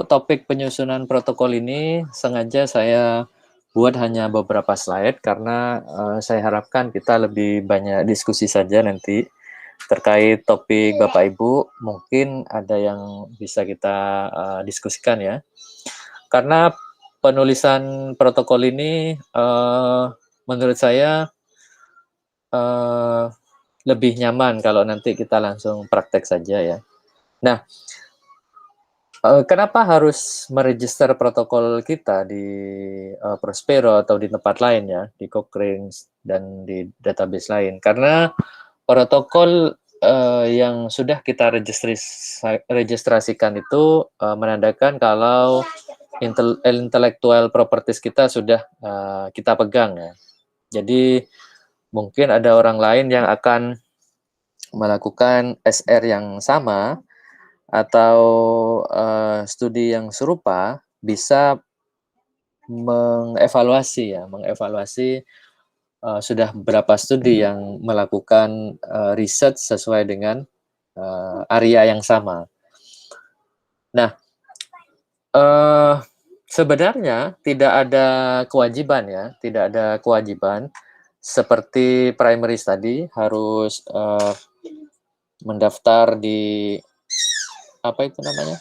Topik penyusunan protokol ini sengaja saya buat hanya beberapa slide karena saya harapkan kita lebih banyak diskusi saja nanti terkait topik Bapak Ibu. Mungkin ada yang bisa kita diskusikan ya. Karena penulisan protokol ini menurut saya lebih nyaman kalau nanti kita langsung praktek saja ya. Nah, kenapa harus meregister protokol kita di Prospero atau di tempat lain ya, di Cochrane dan di database lain? Karena protokol yang sudah kita registrasikan itu menandakan kalau intellectual properties kita sudah kita pegang ya. Jadi mungkin ada orang lain yang akan melakukan SR yang sama atau studi yang serupa bisa mengevaluasi sudah berapa studi yang melakukan riset sesuai dengan area yang sama. Nah, sebenarnya tidak ada kewajiban seperti primary study harus mendaftar di apa itu namanya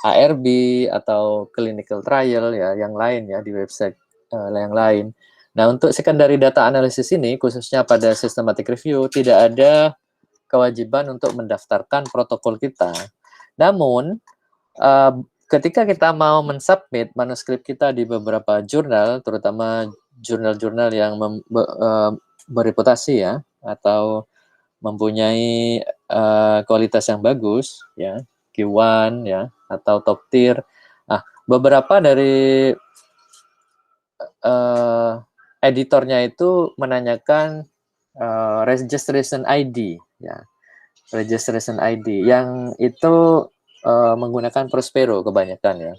ARB atau clinical trial ya yang lain ya di website yang lain. Nah, untuk secondary data analysis ini khususnya pada systematic review tidak ada kewajiban untuk mendaftarkan protokol kita. Namun ketika kita mau mensubmit manuskrip kita di beberapa jurnal, terutama jurnal-jurnal yang bereputasi ya atau mempunyai kualitas yang bagus ya, Q1 ya atau top tier. Nah, beberapa dari editornya itu menanyakan registration ID ya. Registration ID yang itu menggunakan Prospero kebanyakan ya.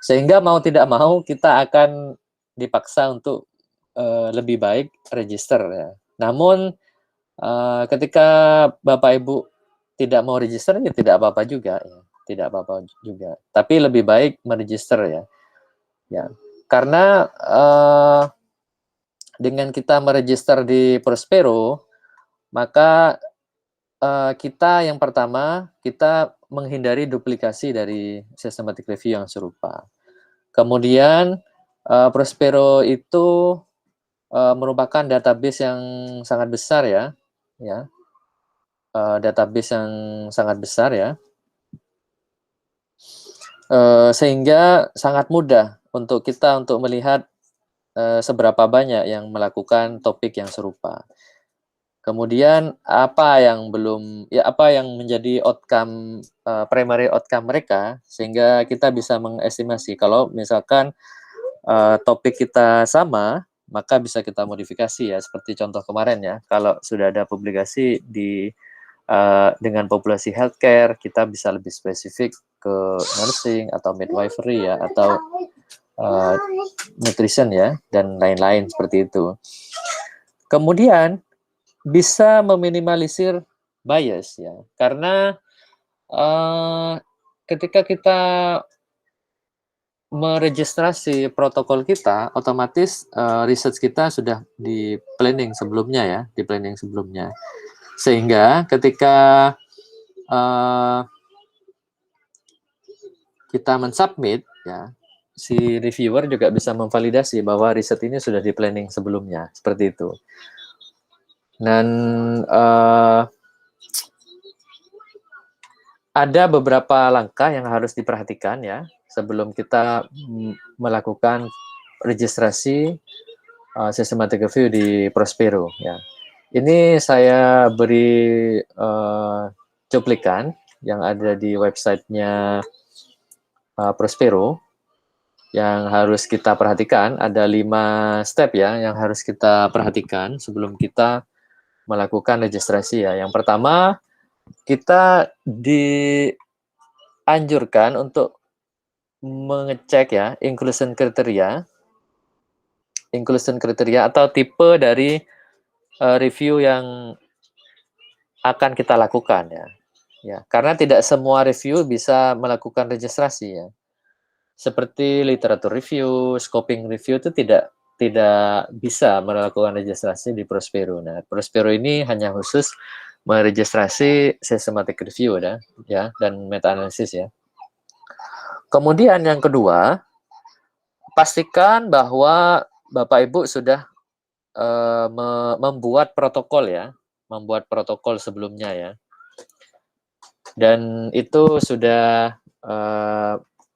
Sehingga mau tidak mau kita akan dipaksa untuk lebih baik register ya. Namun ketika Bapak Ibu tidak mau register ya tidak apa-apa juga ya. Tidak apa-apa juga. Tapi lebih baik meregister ya. Ya. Karena dengan kita meregister di Prospero, maka kita yang pertama, kita menghindari duplikasi dari systematic review yang serupa. Kemudian Prospero itu merupakan database yang sangat besar ya, database yang sangat besar ya, sehingga sangat mudah untuk kita untuk melihat seberapa banyak yang melakukan topik yang serupa. Kemudian apa yang menjadi outcome primary outcome mereka sehingga kita bisa mengestimasi kalau misalkan topik kita sama maka bisa kita modifikasi ya seperti contoh kemarin ya kalau sudah ada publikasi di dengan populasi healthcare kita bisa lebih spesifik ke nursing atau midwifery ya atau nutrition ya dan lain-lain seperti itu. Kemudian bisa meminimalisir bias ya karena ketika kita meregistrasi protokol kita otomatis research kita sudah di planning sebelumnya sehingga ketika kita mensubmit ya si reviewer juga bisa memvalidasi bahwa riset ini sudah di planning sebelumnya seperti itu. Dan ada beberapa langkah yang harus diperhatikan ya sebelum kita melakukan registrasi systematic review di Prospero ya. Ini saya beri cuplikan yang ada di websitenya Prospero yang harus kita perhatikan. Ada 5 step ya yang harus kita perhatikan sebelum kita melakukan registrasi ya. Yang pertama, kita dianjurkan untuk mengecek ya inclusion kriteria atau tipe dari review yang akan kita lakukan ya. ya, karena tidak semua review bisa melakukan registrasi ya. Seperti literatur review, scoping review itu tidak bisa melakukan registrasi di Prospero. Nah, Prospero ini hanya khusus meregistrasi systematic review ya dan meta analisis ya. Kemudian yang kedua, pastikan bahwa Bapak Ibu sudah membuat protokol ya, membuat protokol sebelumnya ya. Dan itu sudah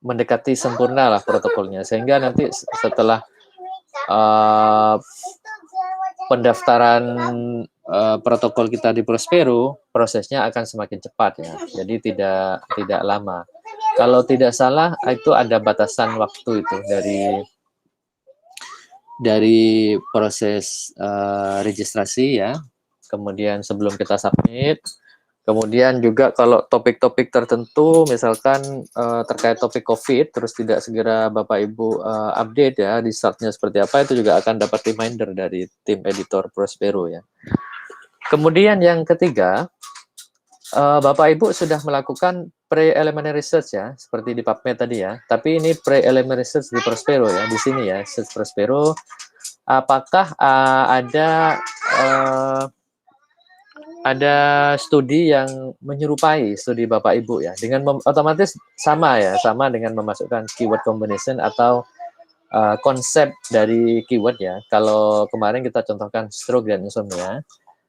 mendekati sempurna lah protokolnya, sehingga nanti setelah pendaftaran protokol kita di Prospero, prosesnya akan semakin cepat ya, jadi tidak lama. Kalau tidak salah itu ada batasan waktu itu dari proses registrasi ya, kemudian sebelum kita submit. Kemudian juga kalau topik-topik tertentu, misalkan terkait topik COVID, terus tidak segera Bapak Ibu update ya, resultnya seperti apa, itu juga akan dapat reminder dari tim editor Prospero ya. Kemudian yang ketiga, Bapak Ibu sudah melakukan pre-preliminary research ya, seperti di PubMed tadi ya, tapi ini pre-preliminary research di Prospero ya, di sini ya, search Prospero, apakah ada studi yang menyerupai studi Bapak Ibu ya, dengan otomatis sama ya, sama dengan memasukkan keyword combination atau konsep dari keyword ya. Kalau kemarin kita contohkan stroke dan insomnia,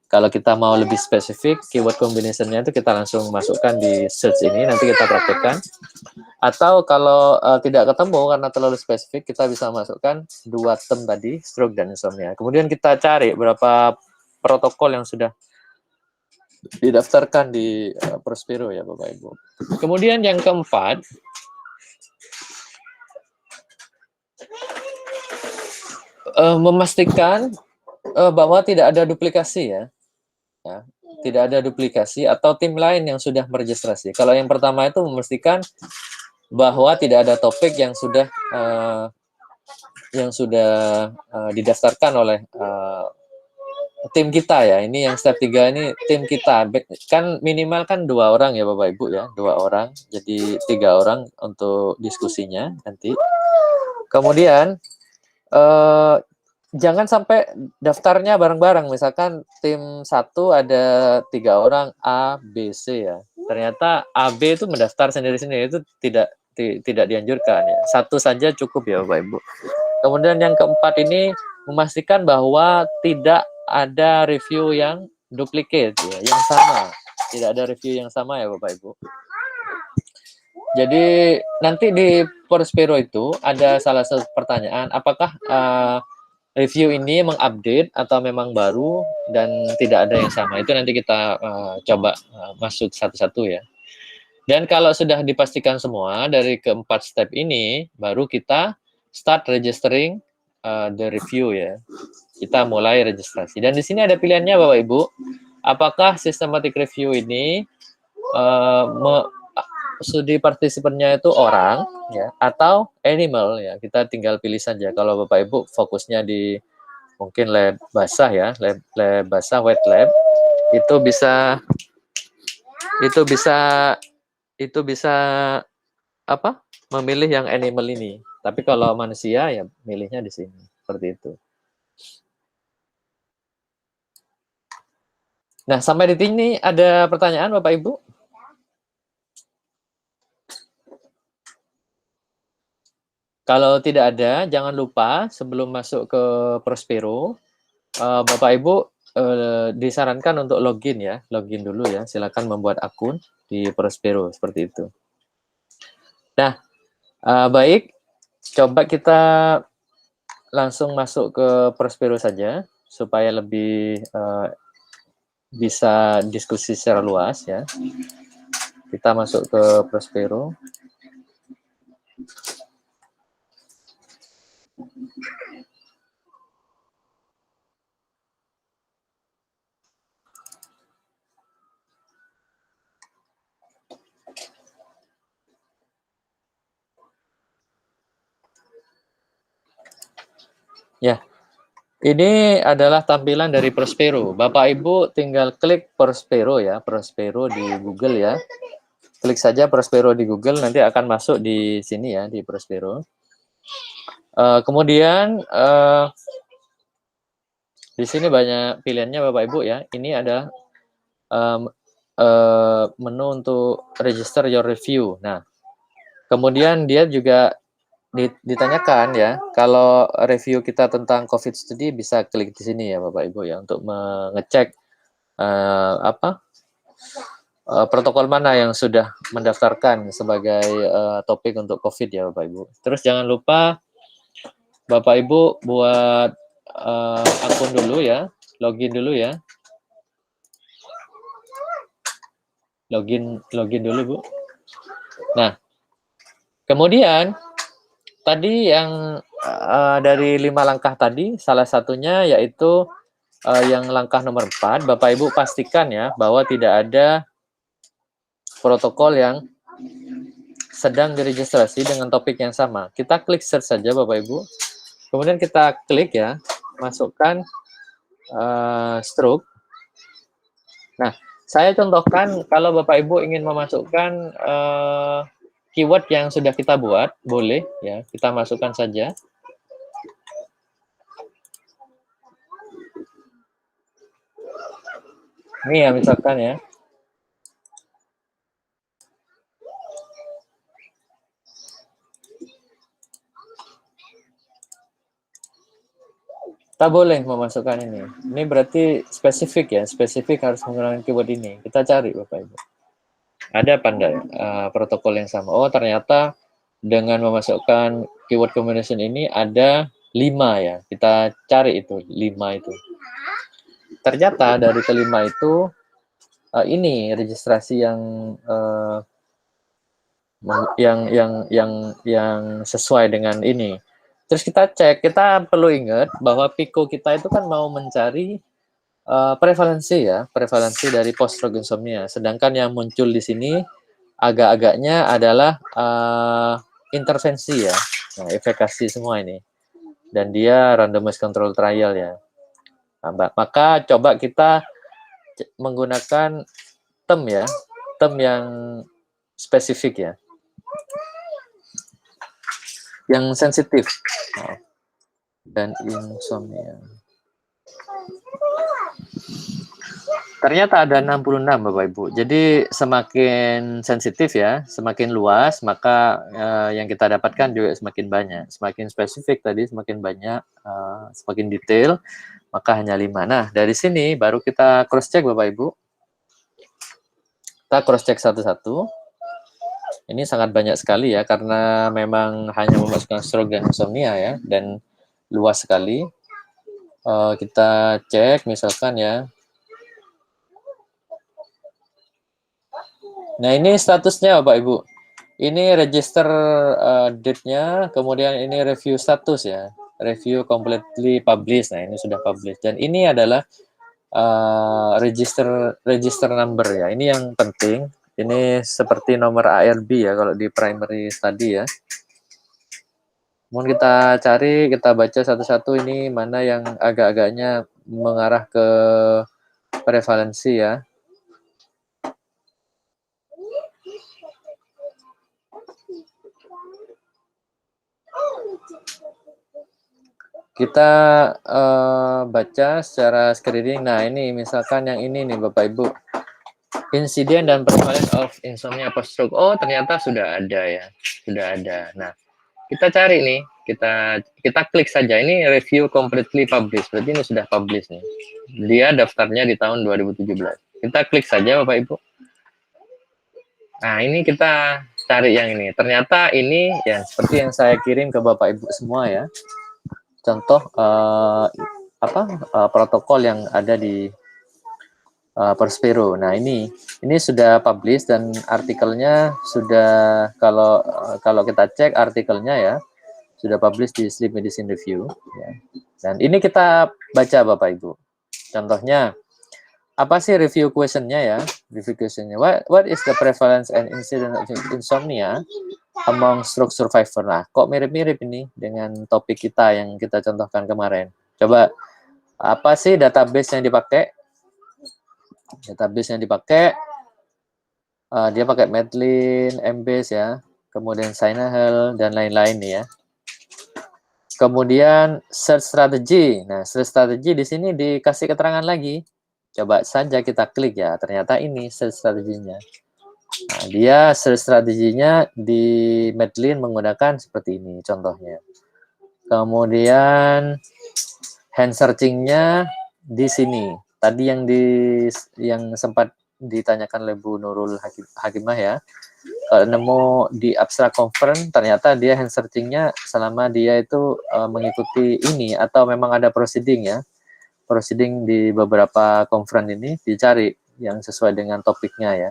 kalau kita mau lebih spesifik, keyword combination-nya itu kita langsung masukkan di search ini, nanti kita praktekkan. Atau kalau tidak ketemu karena terlalu spesifik, kita bisa masukkan dua term tadi, stroke dan insomnia. Kemudian kita cari berapa protokol yang sudah didaftarkan di Prospero ya Bapak Ibu. Kemudian yang keempat, memastikan bahwa tidak ada duplikasi ya. Tidak ada duplikasi atau tim lain yang sudah meregistrasi. Kalau yang pertama itu memastikan bahwa tidak ada topik yang sudah didaftarkan oleh tim kita ya. Ini yang step 3 ini tim kita. Kan minimal kan 2 orang ya Bapak Ibu ya, 2 orang. Jadi 3 orang untuk diskusinya nanti. Kemudian jangan sampai daftarnya bareng-bareng. Misalkan tim 1 ada 3 orang A, B, C ya. Ternyata A, B itu mendaftar sendiri-sendiri, itu tidak dianjurkan ya. Satu saja cukup ya Bapak Ibu. Kemudian yang keempat ini memastikan bahwa tidak ada review yang duplicate ya, yang sama. Tidak ada review yang sama ya Bapak Ibu. Jadi nanti di Prospero itu ada salah satu pertanyaan, apakah review ini mengupdate atau memang baru dan tidak ada yang sama. Itu nanti kita coba masuk satu-satu ya. Dan kalau sudah dipastikan semua dari keempat step ini, baru kita start registering the review ya. Kita mulai registrasi. Dan di sini ada pilihannya Bapak Ibu. Apakah systematic review ini studi partisipannya itu orang ya atau animal ya. Kita tinggal pilih saja. Kalau Bapak Ibu fokusnya di mungkin lab basah ya, lab basah wet lab, itu bisa apa? Memilih yang animal ini. Tapi kalau manusia ya milihnya di sini. Seperti itu. Nah, sampai di sini ada pertanyaan Bapak Ibu? Kalau tidak ada, jangan lupa sebelum masuk ke Prospero, Bapak Ibu disarankan untuk login ya, login dulu ya. Silakan membuat akun di Prospero seperti itu. Nah, baik, coba kita langsung masuk ke Prospero saja supaya lebih bisa diskusi secara luas ya. Kita masuk ke Prospero. Ya, Ini adalah tampilan dari Prospero. Bapak Ibu tinggal klik Prospero ya, Prospero di Google ya. Klik saja Prospero di Google, nanti akan masuk di sini ya, di Prospero. Kemudian di sini banyak pilihannya Bapak Ibu ya. Ini ada menu untuk register your review. Nah, kemudian dia juga ditanyakan ya, kalau review kita tentang COVID study bisa klik di sini ya Bapak Ibu ya, untuk mengecek protokol mana yang sudah mendaftarkan sebagai topik untuk COVID ya Bapak Ibu. Terus jangan lupa Bapak Ibu buat akun dulu ya, login dulu ya. Login dulu Bu. Nah, kemudian tadi yang dari 5 langkah tadi, salah satunya yaitu yang langkah nomor 4, Bapak Ibu pastikan ya bahwa tidak ada protokol yang sedang diregistrasi dengan topik yang sama. Kita klik search saja Bapak Ibu. Kemudian kita klik ya, masukkan stroke. Nah, saya contohkan kalau Bapak Ibu ingin memasukkan keyword yang sudah kita buat, boleh ya, kita masukkan saja. Ini ya misalkan ya. Kita boleh memasukkan ini. Ini berarti spesifik ya, spesifik harus menggunakan keyword ini. Kita cari Bapak Ibu. Ada apa enggak protokol yang sama? Oh, ternyata dengan memasukkan keyword combination ini ada 5 ya. Kita cari itu, 5 itu. Ternyata dari kelima itu ini registrasi yang sesuai dengan ini. Terus kita cek, kita perlu ingat bahwa Pico kita itu kan mau mencari prevalensi ya, prevalensi dari post-stroke insomnia. Sedangkan yang muncul di sini agak-agaknya adalah intervensi ya, nah, efikasi semua ini. Dan dia randomized control trial ya. Nah, maka coba kita menggunakan term ya, term yang spesifik ya, yang sensitif. Dan insomnia. Ternyata ada 66 Bapak Ibu. Jadi semakin sensitif ya, semakin luas, maka yang kita dapatkan juga semakin banyak. Semakin spesifik tadi semakin banyak, semakin detail, maka hanya 5. Nah, dari sini baru kita cross check Bapak Ibu. Kita cross check satu-satu. Ini sangat banyak sekali ya, karena memang hanya memasukkan stroke dan insomnia ya, dan luas sekali. Kita cek misalkan ya. Nah, ini statusnya Bapak Ibu. Ini register date-nya, kemudian ini review status ya. Review completely published. Nah, ini sudah publish. Dan ini adalah register number ya. Ini yang penting. Ini seperti nomor ARB ya kalau di primary study ya. Kemudian kita cari, kita baca satu-satu ini mana yang agak-agaknya mengarah ke prevalensi ya. Kita baca secara screening. Nah, ini misalkan yang ini nih Bapak Ibu. Insiden dan prevalence of insomnia post stroke. Oh, ternyata sudah ada ya. Sudah ada. Nah, kita cari nih. Kita klik saja. Ini review completely published. Berarti ini sudah publish nih. Dia daftarnya di tahun 2017. Kita klik saja Bapak Ibu. Nah, ini kita cari yang ini. Ternyata ini ya seperti yang saya kirim ke Bapak Ibu semua ya. Contoh protokol yang ada di Prospero. Nah, ini sudah publish dan artikelnya sudah, kalau kita cek artikelnya ya sudah publish di Sleep Medicine Review ya. Dan ini kita baca Bapak Ibu. Contohnya apa sih review questionnya ya? Review questionnya, what is the prevalence and incidence of insomnia among stroke survivor? Nah, kok mirip-mirip ini dengan topik kita yang kita contohkan kemarin. Coba Apa sih database yang dipakai? Database yang dipakai, dia pakai Medlin, Embase ya, kemudian Sinahel, dan lain-lain nih ya. Kemudian search strategy. Nah, search strategy di sini dikasih keterangan lagi. Coba saja kita klik ya, ternyata ini search strateginya. Nah, dia search strateginya di Medlin menggunakan seperti ini contohnya. Kemudian hand searching-nya di sini. Tadi yang sempat ditanyakan oleh Bu Nurul Hakimah ya. Kalau nemu di abstract conference, ternyata dia hand searching-nya selama dia itu mengikuti ini atau memang ada proceeding ya. Proceeding di beberapa conference ini dicari yang sesuai dengan topiknya ya.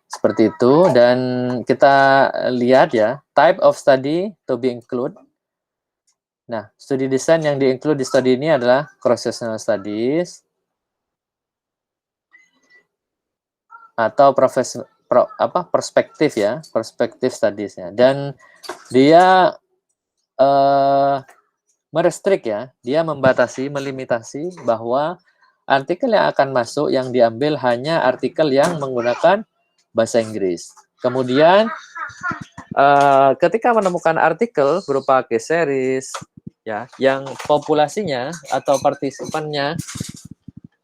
Seperti itu, dan kita lihat ya, type of study to be include. Nah, studi desain yang di-include di studi ini adalah cross-sectional studies atau perspektif ya, perspektif studies-nya. Dan dia merestrict ya, dia membatasi, melimitasi bahwa artikel yang akan masuk yang diambil hanya artikel yang menggunakan bahasa Inggris. Kemudian ketika menemukan artikel berupa case series ya yang populasinya atau partisipannya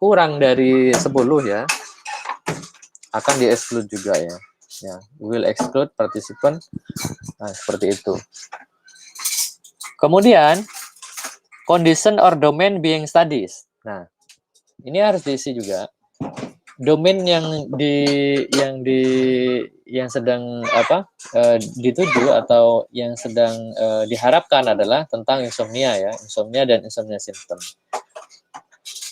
kurang dari 10 ya, akan di-exclude juga ya. Ya, will exclude participant. Nah, seperti itu. Kemudian condition or domain being studies. Nah, ini harus diisi juga. Domain yang sedang dituju atau yang sedang diharapkan adalah tentang insomnia ya, insomnia dan insomnia symptom.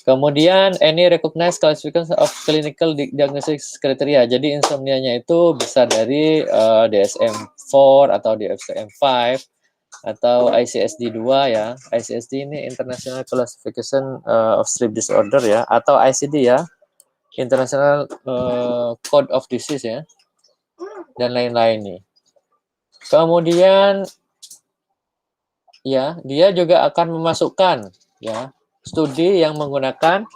Kemudian any recognized classification of clinical diagnosis criteria. Jadi insomnianya itu bisa dari DSM-4 atau DSM-5 atau ICSD-2 ya. ICSD ini International Classification of Sleep Disorder ya, atau ICD ya, International Code of Disease ya, dan lain-lain nih. Kemudian ya, dia juga akan memasukkan ya studi yang menggunakan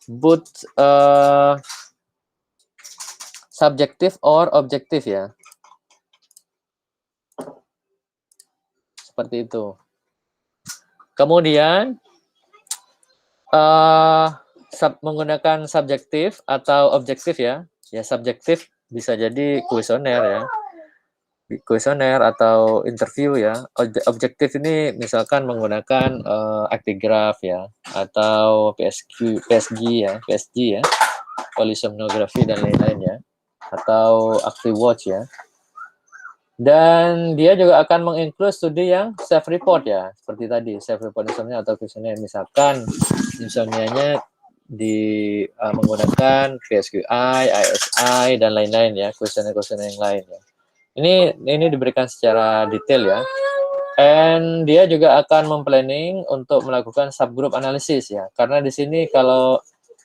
both subjektif or objektif ya. Seperti itu. Kemudian menggunakan subjektif atau objektif ya. Ya, subjektif bisa jadi kuesioner ya. Kuesioner atau interview ya. Objektif ini misalkan menggunakan actigraph ya, atau PSG ya, polysomnography dan lain-lain ya, atau ActiWatch ya. Dan dia juga akan menginclude studi yang self report ya, seperti tadi self report insomnia atau kuesioner, misalkan insomnianya menggunakan PSQI, ISI dan lain-lain ya, kuesioner-kuesioner yang lain ya. Ini diberikan secara detail ya. And dia juga akan memplanning untuk melakukan subgroup analisis ya. Karena di sini kalau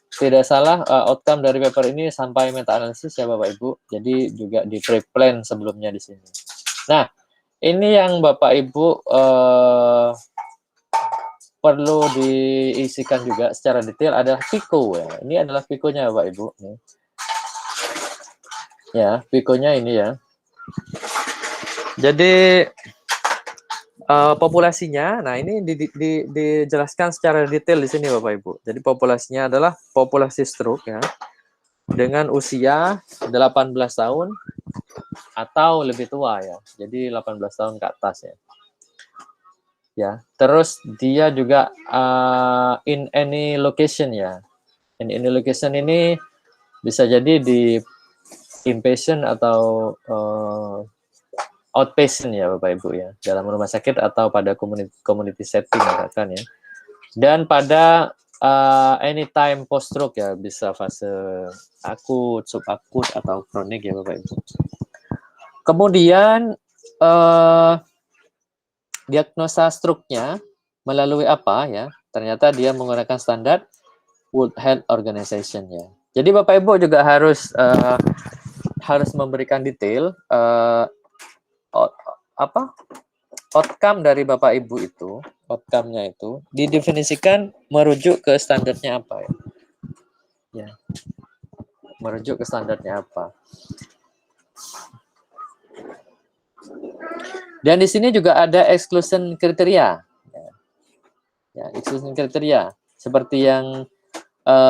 tidak salah outcome dari paper ini sampai meta analisis ya Bapak Ibu. Jadi juga di pre-plan sebelumnya di sini. Nah, ini yang Bapak Ibu perlu diisikan juga secara detail adalah PICO ya. Ini adalah PICO-nya Bapak Ibu. Ya, PICO-nya ini ya. Jadi populasinya, nah ini dijelaskan secara detail di sini Bapak Ibu. Jadi populasinya adalah populasi stroke ya, dengan usia 18 tahun atau lebih tua ya. Jadi 18 tahun ke atas ya. Ya, terus dia juga in any location ya. In any location ini bisa jadi di inpatient atau outpatient ya Bapak Ibu ya, dalam rumah sakit atau pada community setting misalkan ya. Dan pada anytime post stroke ya, bisa fase akut, subakut atau kronik ya Bapak Ibu. Kemudian diagnosa stroke-nya melalui apa ya? Ternyata dia menggunakan standar World Health Organization ya. Jadi Bapak Ibu juga harus memberikan detail outcome dari Bapak Ibu itu, outcome-nya itu didefinisikan merujuk ke standarnya apa ya? Ya, merujuk ke standarnya apa? Dan di sini juga ada exclusion kriteria. Ya, exclusion kriteria seperti yang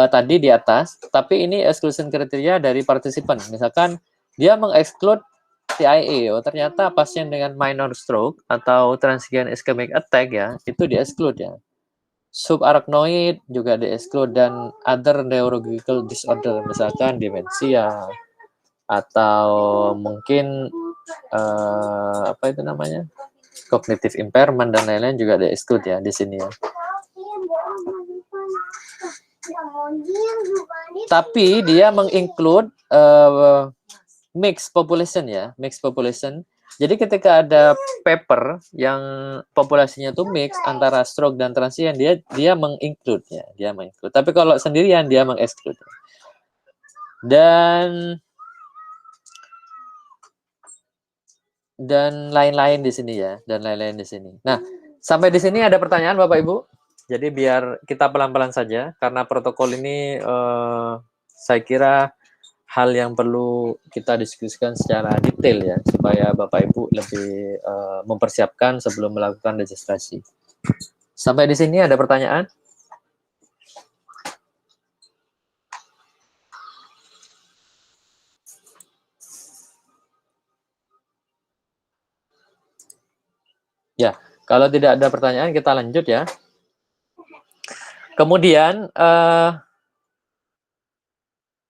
tadi di atas, tapi ini exclusion kriteria dari partisipan. Misalkan dia mengeksklud TIA, oh ternyata pasien dengan minor stroke atau transient ischemic attack ya, itu di-exclude ya. Subarachnoid juga di-exclude dan other neurological disorder, misalkan demensia atau mungkin apa itu namanya? Cognitive impairment dan lain-lain juga di-exclude ya di sini ya. Tapi dia menginclude mixed population ya, mixed population. Jadi ketika ada paper yang populasinya tuh mix antara stroke dan transient, dia menginclude ya, dia menginclude. Tapi kalau sendirian dia mengexclude. Dan lain-lain di sini ya, dan lain-lain di sini. Nah, sampai di sini ada pertanyaan Bapak Ibu. Jadi biar kita pelan-pelan saja karena protokol ini saya kira hal yang perlu kita diskusikan secara detail ya, supaya Bapak Ibu lebih mempersiapkan sebelum melakukan registrasi. Sampai di sini ada pertanyaan? Ya, kalau tidak ada pertanyaan kita lanjut ya. Kemudian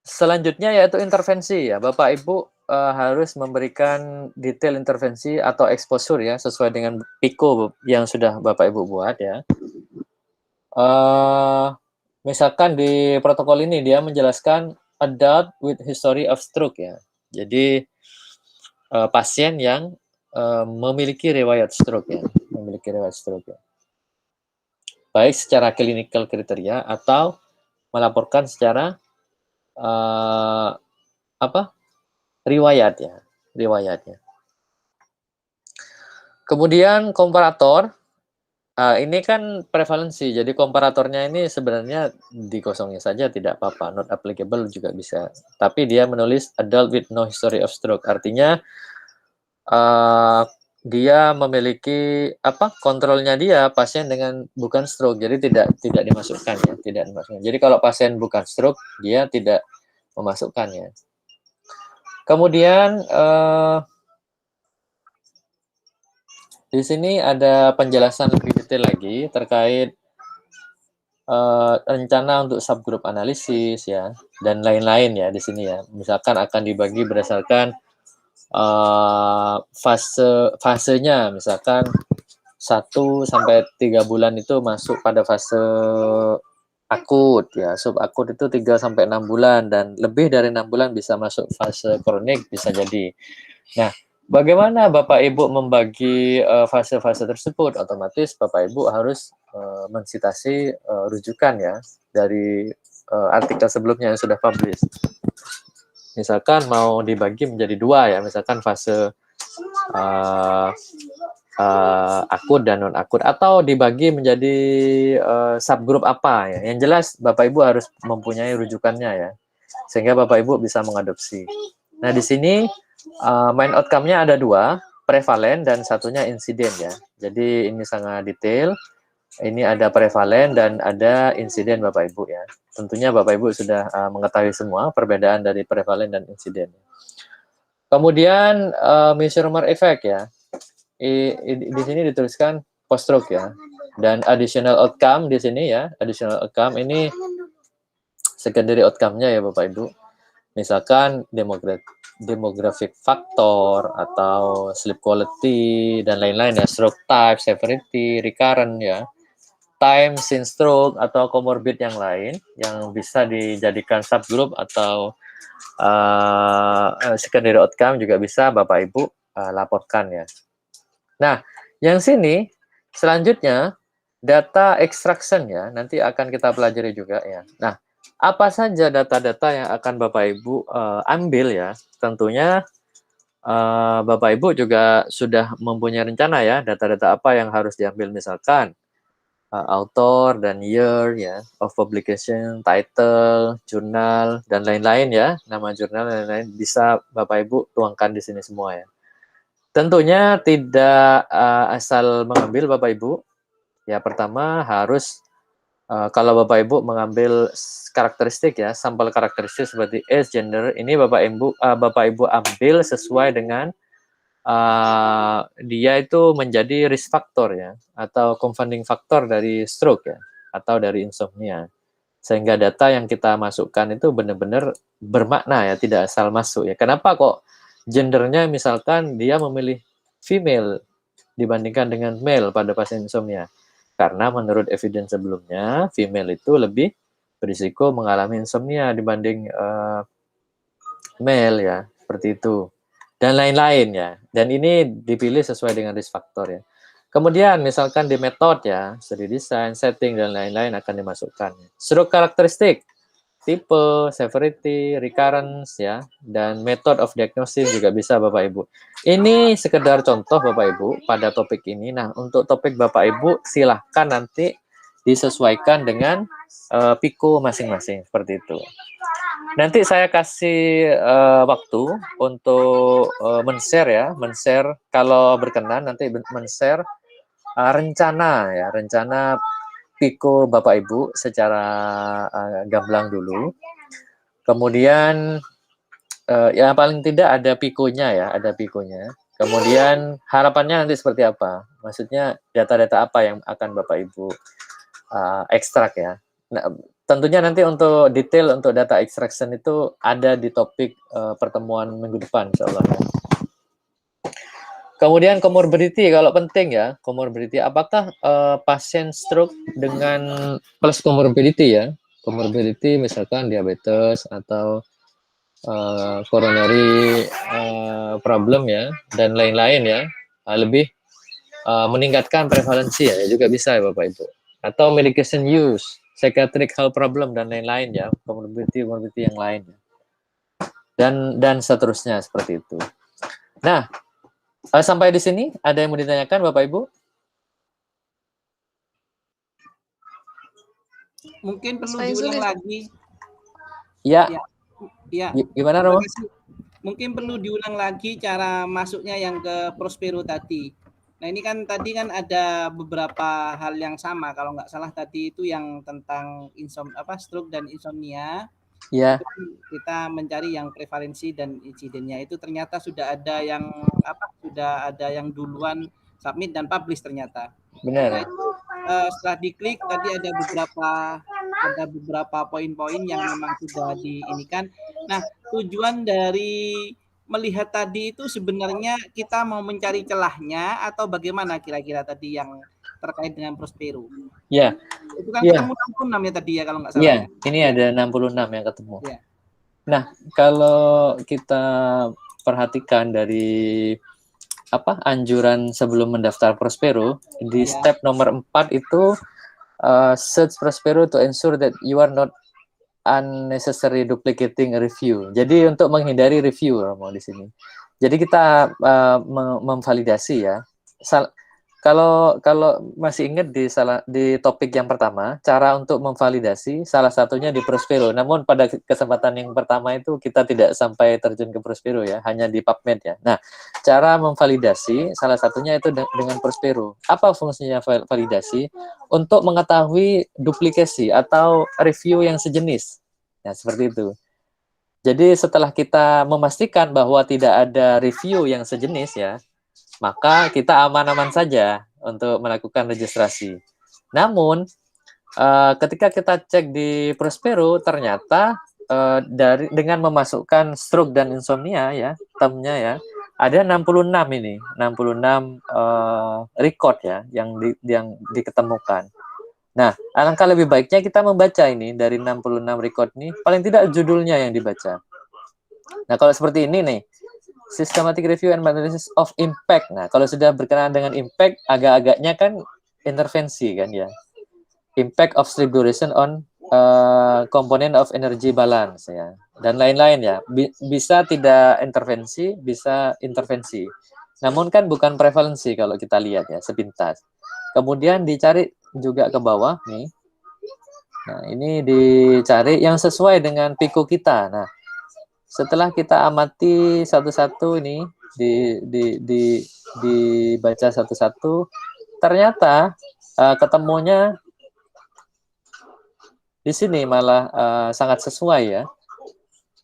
selanjutnya yaitu intervensi ya, Bapak Ibu harus memberikan detail intervensi atau exposure ya, sesuai dengan PICO yang sudah Bapak Ibu buat ya. Misalkan di protokol ini dia menjelaskan adult with history of stroke ya. Jadi pasien yang memiliki riwayat stroke ya, memiliki riwayat stroke ya. Baik secara clinical kriteria atau melaporkan secara riwayat ya, riwayatnya. Kemudian komparator, ini kan prevalensi, jadi komparatornya ini sebenarnya dikosongin saja tidak apa-apa, not applicable juga bisa. Tapi dia menulis adult with no history of stroke, artinya dia memiliki kontrolnya dia pasien dengan bukan stroke, jadi tidak dimasukkan ya, tidak dimasukkan. Jadi kalau pasien bukan stroke, dia tidak memasukkannya. Kemudian di sini ada penjelasan lebih detail lagi terkait rencana untuk subgroup analisis ya, dan lain-lain ya di sini ya. Misalkan akan dibagi berdasarkan fasenya, misalkan 1 sampai 3 bulan itu masuk pada fase akut ya, subakut itu 3 sampai 6 bulan dan lebih dari 6 bulan bisa masuk fase kronik bisa jadi. Nah, bagaimana Bapak Ibu membagi fase-fase tersebut? Otomatis Bapak Ibu harus mensitasi rujukan ya dari artikel sebelumnya yang sudah publish. Misalkan mau dibagi menjadi 2 ya, misalkan fase akut dan non akut, atau dibagi menjadi subgroup apa ya. Yang jelas Bapak Ibu harus mempunyai rujukannya ya, sehingga Bapak Ibu bisa mengadopsi. Nah di sini main outcome-nya ada 2, prevalen dan satunya insiden ya. Jadi ini sangat detail. Ini ada prevalen dan ada insiden Bapak Ibu ya. Tentunya Bapak Ibu sudah mengetahui semua perbedaan dari prevalen dan insiden. Kemudian measurement effect ya. Di sini dituliskan post stroke ya. Dan additional outcome di sini ya. Additional outcome ini secondary outcome-nya ya Bapak Ibu. Misalkan demographic factor atau sleep quality dan lain-lain ya, stroke type, severity, recurrent ya, time since stroke atau comorbid yang lain yang bisa dijadikan subgroup atau secondary outcome juga bisa Bapak Ibu laporkan ya. Nah, yang sini selanjutnya data extraction ya, nanti akan kita pelajari juga ya. Nah, apa saja data-data yang akan Bapak Ibu ambil ya? Tentunya Bapak Ibu juga sudah mempunyai rencana ya, data-data apa yang harus diambil, misalkan author dan year ya, of publication, title, jurnal, dan lain-lain ya, nama jurnal dan lain-lain bisa Bapak Ibu tuangkan di sini semua ya. Tentunya tidak asal mengambil Bapak Ibu. Ya, pertama harus kalau Bapak Ibu mengambil karakteristik ya, sampel karakteristik seperti age, gender, ini Bapak Ibu ambil sesuai dengan dia itu menjadi risk factor ya, atau confounding factor dari stroke ya, atau dari insomnia. Sehingga data yang kita masukkan itu benar-benar bermakna ya, tidak asal masuk ya. Kenapa kok gendernya misalkan dia memilih female dibandingkan dengan male pada pasien insomnia? Karena menurut evidence sebelumnya, female itu lebih berisiko mengalami insomnia dibanding male ya, seperti itu. Dan lain-lain ya. Dan ini dipilih sesuai dengan risk factor ya. Kemudian misalkan di metode ya, study design, setting, dan lain-lain akan dimasukkan. Stroke karakteristik, tipe, severity, recurrence ya, dan method of diagnosis juga bisa Bapak Ibu. Ini sekedar contoh Bapak Ibu pada topik ini. Nah, untuk topik Bapak Ibu silahkan nanti disesuaikan dengan PIKO masing-masing seperti itu. Nanti saya kasih waktu untuk men-share ya, men-share kalau berkenan nanti men-share rencana ya, rencana PIKO Bapak Ibu secara gamblang dulu. Kemudian ya paling tidak ada PIKO-nya ya, ada PIKO-nya. Kemudian harapannya nanti seperti apa? Maksudnya data-data apa yang akan Bapak Ibu ekstrak ya. Nah, tentunya nanti untuk detail untuk data extraction itu ada di topik pertemuan minggu depan insyaallah. Kemudian comorbidity kalau penting ya, comorbidity apakah pasien stroke dengan plus comorbidity ya. Comorbidity misalkan diabetes atau coronary problem ya dan lain-lain ya, lebih meningkatkan prevalensi ya juga bisa ya Bapak Ibu. Atau medication use, psychiatric health problem dan lain-lain ya, comorbidity yang lain ya. Dan seterusnya seperti itu. Nah, sampai di sini ada yang mau ditanyakan Bapak Ibu? Mungkin perlu diulang lagi. Ya. Ya. Gimana Romo? Mungkin perlu diulang lagi cara masuknya yang ke Prospero tadi. Nah ini kan tadi kan ada beberapa hal yang sama, kalau nggak salah tadi itu yang tentang stroke dan insomnia. Ya. Kita mencari yang prevalensi dan insidennya itu ternyata sudah ada yang duluan submit dan publish ternyata. Benar. Nah, itu, setelah diklik tadi ada beberapa poin-poin yang memang sudah diinikan. Nah, tujuan dari melihat tadi itu sebenarnya kita mau mencari celahnya atau bagaimana kira-kira tadi yang terkait dengan Prospero? Ya. Itu kan ketemu 66 ya tadi ya kalau nggak salah. Iya, ini ada 66 yang ketemu. Ya. Nah, kalau kita perhatikan dari anjuran sebelum mendaftar Prospero di step nomor 4 itu search Prospero to ensure that you are not unnecessary duplicating a review. Jadi untuk menghindari review Romo di sini. Jadi kita memvalidasi ya. Kalau masih ingat di topik yang pertama, cara untuk memvalidasi salah satunya di Prospero. Namun pada kesempatan yang pertama itu kita tidak sampai terjun ke Prospero ya, hanya di PubMed ya. Nah, cara memvalidasi salah satunya itu dengan Prospero. Apa fungsinya validasi? Untuk mengetahui duplikasi atau review yang sejenis. Nah, seperti itu. Jadi setelah kita memastikan bahwa tidak ada review yang sejenis ya, maka kita aman-aman saja untuk melakukan registrasi. Namun, ketika kita cek di Prospero, ternyata dengan memasukkan stroke dan insomnia ya, termnya ya, ada 66 ini, 66 record ya yang diketemukan. Nah, alangkah lebih baiknya kita membaca ini dari 66 record ini, paling tidak judulnya yang dibaca. Nah, kalau seperti ini nih, Systematic Review and Analysis of Impact. Nah, kalau sudah berkenaan dengan impact, agak-agaknya kan intervensi kan ya. Impact of sleep duration on component of energy balance ya, dan lain-lain ya. Bisa tidak intervensi, bisa intervensi. Namun kan bukan prevalensi kalau kita lihat ya sepintas. Kemudian dicari juga ke bawah nih. Nah, ini dicari yang sesuai dengan pico kita. Nah, setelah kita amati satu-satu ini dibaca satu-satu, ternyata ketemunya di sini malah sangat sesuai ya.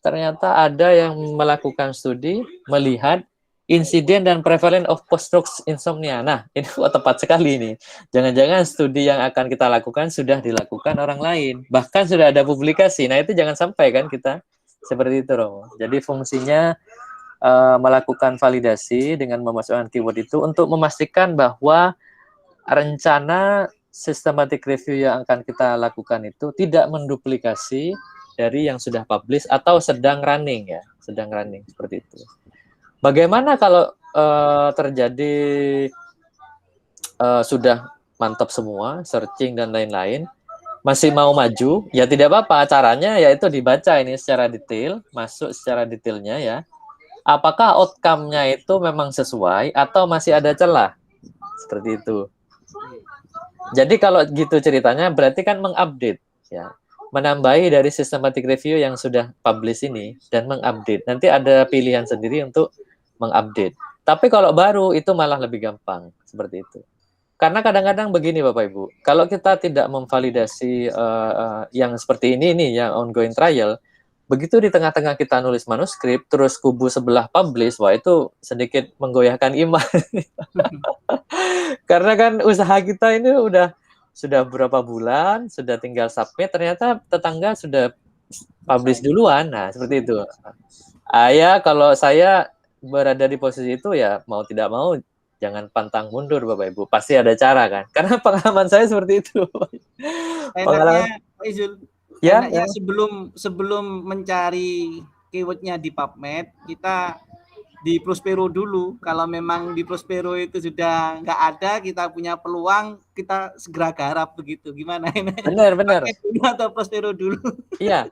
Ternyata ada yang melakukan studi melihat insiden dan prevalence of post-stroke insomnia. Nah, ini tepat sekali nih. Jangan-jangan studi yang akan kita lakukan sudah dilakukan orang lain. Bahkan sudah ada publikasi. Nah, itu jangan sampai kan kita seperti itu, Romo. Jadi fungsinya melakukan validasi dengan memasukkan keyword itu untuk memastikan bahwa rencana systematic review yang akan kita lakukan itu tidak menduplikasi dari yang sudah publish atau sedang running ya, sedang running seperti itu. Bagaimana kalau terjadi sudah mantap semua, searching dan lain-lain, masih mau maju, ya tidak apa-apa. Caranya yaitu dibaca ini secara detail, masuk secara detailnya ya. Apakah outcome-nya itu memang sesuai atau masih ada celah? Seperti itu. Jadi kalau gitu ceritanya berarti kan mengupdate ya. Menambahi dari systematic review yang sudah publish ini dan mengupdate. Nanti ada pilihan sendiri untuk mengupdate. Tapi kalau baru itu malah lebih gampang seperti itu. Karena kadang-kadang begini Bapak Ibu, kalau kita tidak memvalidasi yang seperti ini nih, yang ongoing trial, begitu di tengah-tengah kita nulis manuskrip, terus kubu sebelah publish, wah itu sedikit menggoyahkan iman. Karena kan usaha kita ini sudah berapa bulan, sudah tinggal submit, ternyata tetangga sudah publish duluan. Nah, seperti itu. Ya, kalau saya berada di posisi itu ya mau tidak mau jangan pantang mundur Bapak Ibu. Pasti ada cara kan. Karena pengalaman saya seperti itu. Enaknya Pak Izul, ya, enaknya sebelum mencari keywordnya di PubMed, kita di Prospero dulu. Kalau memang di Prospero itu sudah nggak ada, kita punya peluang, kita segera garap begitu. Gimana ini? Benar. Dulu atau Prospero dulu? Iya,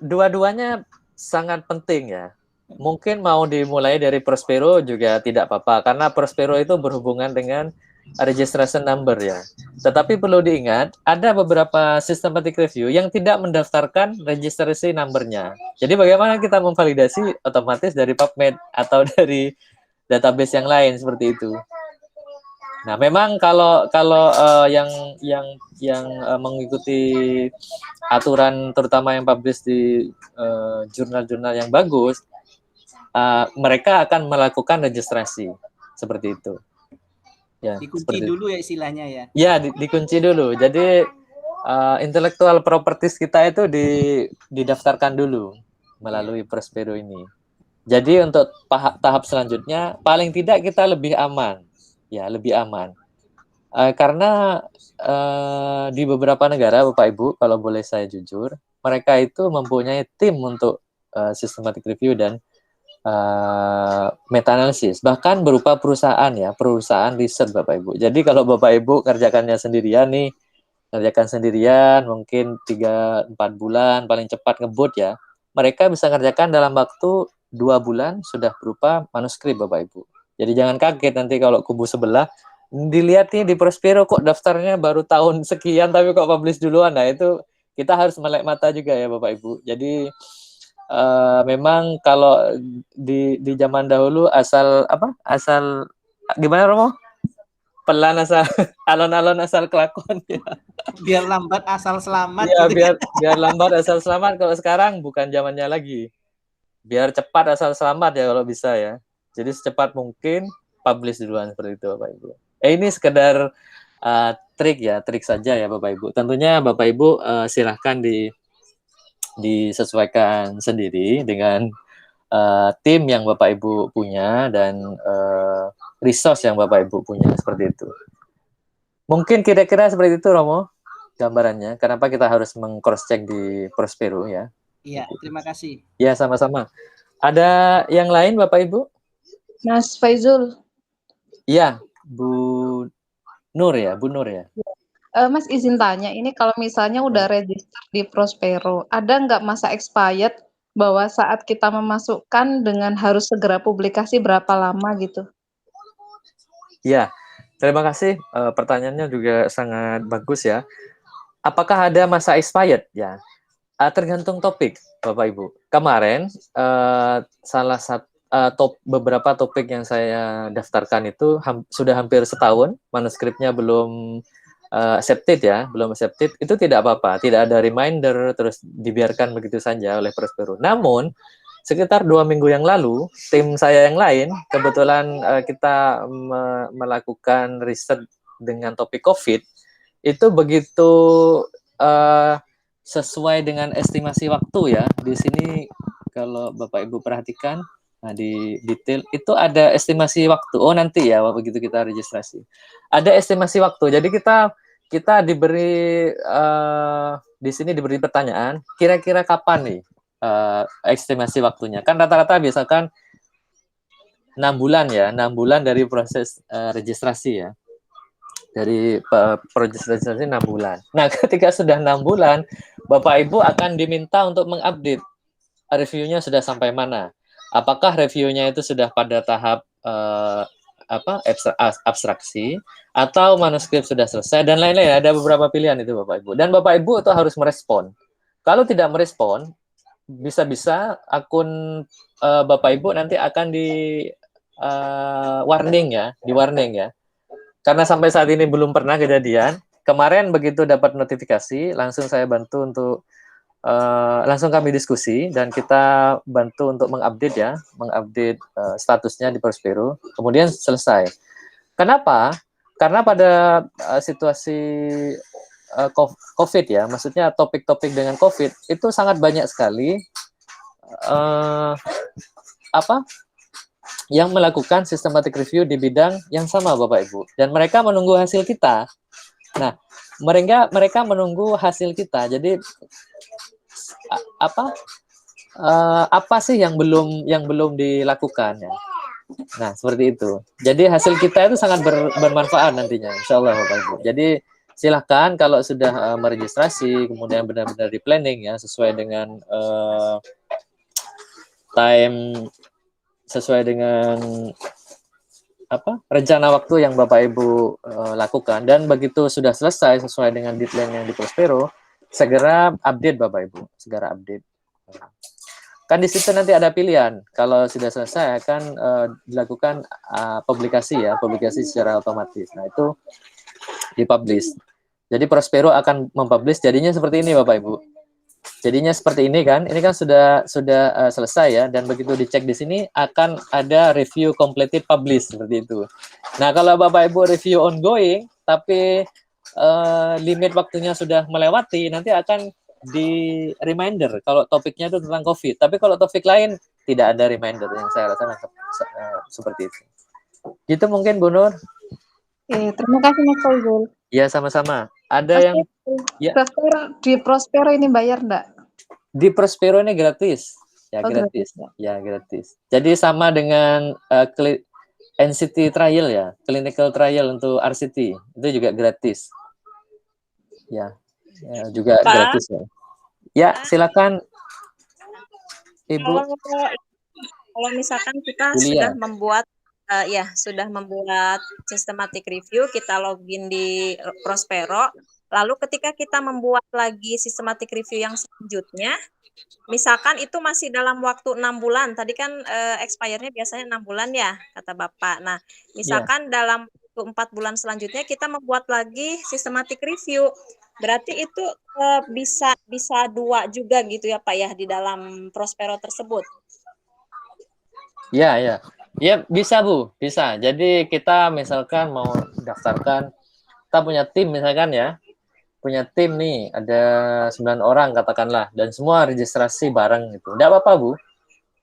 dua-duanya sangat penting ya. Mungkin mau dimulai dari Prospero juga tidak apa-apa, karena Prospero itu berhubungan dengan registration number ya. Tetapi perlu diingat, ada beberapa systematic review yang tidak mendaftarkan registration number-nya. Jadi bagaimana kita memvalidasi otomatis dari PubMed atau dari database yang lain seperti itu. Nah, memang kalau yang mengikuti aturan terutama yang publish di jurnal-jurnal yang bagus, mereka akan melakukan registrasi seperti itu. Ya, dikunci dulu ya istilahnya ya. Ya, dikunci dulu. Jadi intellectual properties kita itu didaftarkan dulu melalui Prospero ini. Jadi untuk tahap selanjutnya paling tidak kita lebih aman. Ya, lebih aman. Karena di beberapa negara Bapak Ibu, kalau boleh saya jujur, mereka itu mempunyai tim untuk systematic review dan meta-analisis, bahkan berupa perusahaan ya, perusahaan riset Bapak Ibu. Jadi kalau Bapak Ibu kerjakannya sendirian nih, kerjakan sendirian mungkin 3-4 bulan paling cepat ngebut ya, mereka bisa kerjakan dalam waktu 2 bulan sudah berupa manuskrip Bapak Ibu. Jadi jangan kaget nanti kalau kubu sebelah dilihat nih di Prospero kok daftarnya baru tahun sekian tapi kok publish duluan. Nah itu kita harus melek mata juga ya Bapak Ibu. Jadi memang kalau di zaman dahulu asal gimana Romo? Pelan asal alon-alon asal kelakon ya. Biar lambat asal selamat. Iya, gitu. biar lambat asal selamat. Kalau sekarang bukan zamannya lagi. Biar cepat asal selamat ya kalau bisa ya. Jadi secepat mungkin publish duluan seperti itu Bapak Ibu. Ini sekedar trik saja ya Bapak Ibu. Tentunya Bapak Ibu silahkan disesuaikan sendiri dengan tim yang Bapak Ibu punya dan resource yang Bapak Ibu punya seperti itu. Mungkin kira-kira seperti itu Romo gambarannya. Kenapa kita harus meng-cross check di Prospero ya? Iya, terima kasih. Ya, sama-sama. Ada yang lain Bapak Ibu? Mas Faizul. Iya, Bu Nur ya. Mas izin tanya, ini kalau misalnya udah register di Prospero, ada nggak masa expired bahwa saat kita memasukkan dengan harus segera publikasi berapa lama gitu? Ya, terima kasih. Pertanyaannya juga sangat bagus ya. Apakah ada masa expired? Ya, tergantung topik, Bapak Ibu. Kemarin salah satu beberapa topik yang saya daftarkan itu sudah hampir setahun, manuskripnya belum accepted ya, belum accepted, itu tidak apa-apa, tidak ada reminder, terus dibiarkan begitu saja oleh Prospero. Namun, sekitar 2 minggu yang lalu, tim saya yang lain, kebetulan kita melakukan riset dengan topik COVID, itu begitu sesuai dengan estimasi waktu ya. Di sini kalau Bapak Ibu perhatikan, nah di detail itu ada estimasi waktu. Oh nanti ya, begitu kita registrasi. Ada estimasi waktu. Jadi kita diberi di sini diberi pertanyaan, kira-kira kapan nih estimasi waktunya? Kan rata-rata biasakan 6 bulan ya, 6 bulan dari proses registrasi ya. Dari proses registrasi 6 bulan. Nah, ketika sudah 6 bulan, Bapak Ibu akan diminta untuk mengupdate reviewnya sudah sampai mana. Apakah reviewnya itu sudah pada tahap abstraksi atau manuskrip sudah selesai dan lain-lain. Ada beberapa pilihan itu Bapak Ibu. Dan Bapak Ibu itu harus merespon. Kalau tidak merespon, bisa-bisa akun Bapak Ibu nanti akan di warning ya. Karena sampai saat ini belum pernah kejadian. Kemarin begitu dapat notifikasi, langsung saya bantu untuk langsung kami diskusi dan kita bantu untuk mengupdate statusnya di Prospero. Kemudian selesai. Kenapa? Karena pada situasi COVID ya, maksudnya topik-topik dengan COVID itu sangat banyak sekali yang melakukan systematic review di bidang yang sama Bapak Ibu, dan mereka menunggu hasil kita. Nah, mereka menunggu hasil kita. Jadi apa sih yang belum dilakukan ya? Nah, seperti itu. Jadi hasil kita itu sangat bermanfaat nantinya, insya Allah Bapak Ibu. Jadi silahkan kalau sudah meregistrasi, kemudian benar-benar di planning ya, sesuai dengan time, sesuai dengan rencana waktu yang Bapak Ibu lakukan, dan begitu sudah selesai sesuai dengan deadline yang di Prospero, segera update Bapak Ibu, segera update. Kan di situ nanti ada pilihan. Kalau sudah selesai akan dilakukan publikasi secara otomatis. Nah, itu dipublish. Jadi Prospero akan mempublish, jadinya seperti ini Bapak Ibu. Jadinya seperti ini kan. Ini kan sudah selesai ya, dan begitu dicek di sini akan ada review completed publish seperti itu. Nah, kalau Bapak Ibu review ongoing tapi limit waktunya sudah melewati, nanti akan di reminder kalau topiknya itu tentang COVID. Tapi kalau topik lain tidak ada reminder, yang saya rasa seperti itu. Gitu mungkin Bu Nur. Terima kasih Mas Faizul. Ya, sama-sama. Ada Mas, yang di Prospero ini bayar enggak? Di Prospero ini gratis. Ya, gratis. Ya, gratis. Jadi sama dengan NCT trial ya, clinical trial untuk RCT, itu juga gratis. Ya juga Pak, gratis ya. Ya, silakan Ibu. Kalau misalkan kita sudah membuat systematic review, kita login di Prospero, lalu ketika kita membuat lagi systematic review yang selanjutnya, misalkan itu masih dalam waktu 6 bulan, tadi kan expire-nya biasanya 6 bulan ya, kata Bapak. Nah, misalkan dalam 4 bulan selanjutnya kita membuat lagi systematic review, berarti itu bisa 2 juga gitu ya Pak ya di dalam Prospero tersebut. Ya bisa Bu, bisa. Jadi kita misalkan mau daftarkan, kita punya tim misalkan ya, punya tim nih ada 9 orang katakanlah, dan semua registrasi bareng gitu. Enggak apa-apa Bu,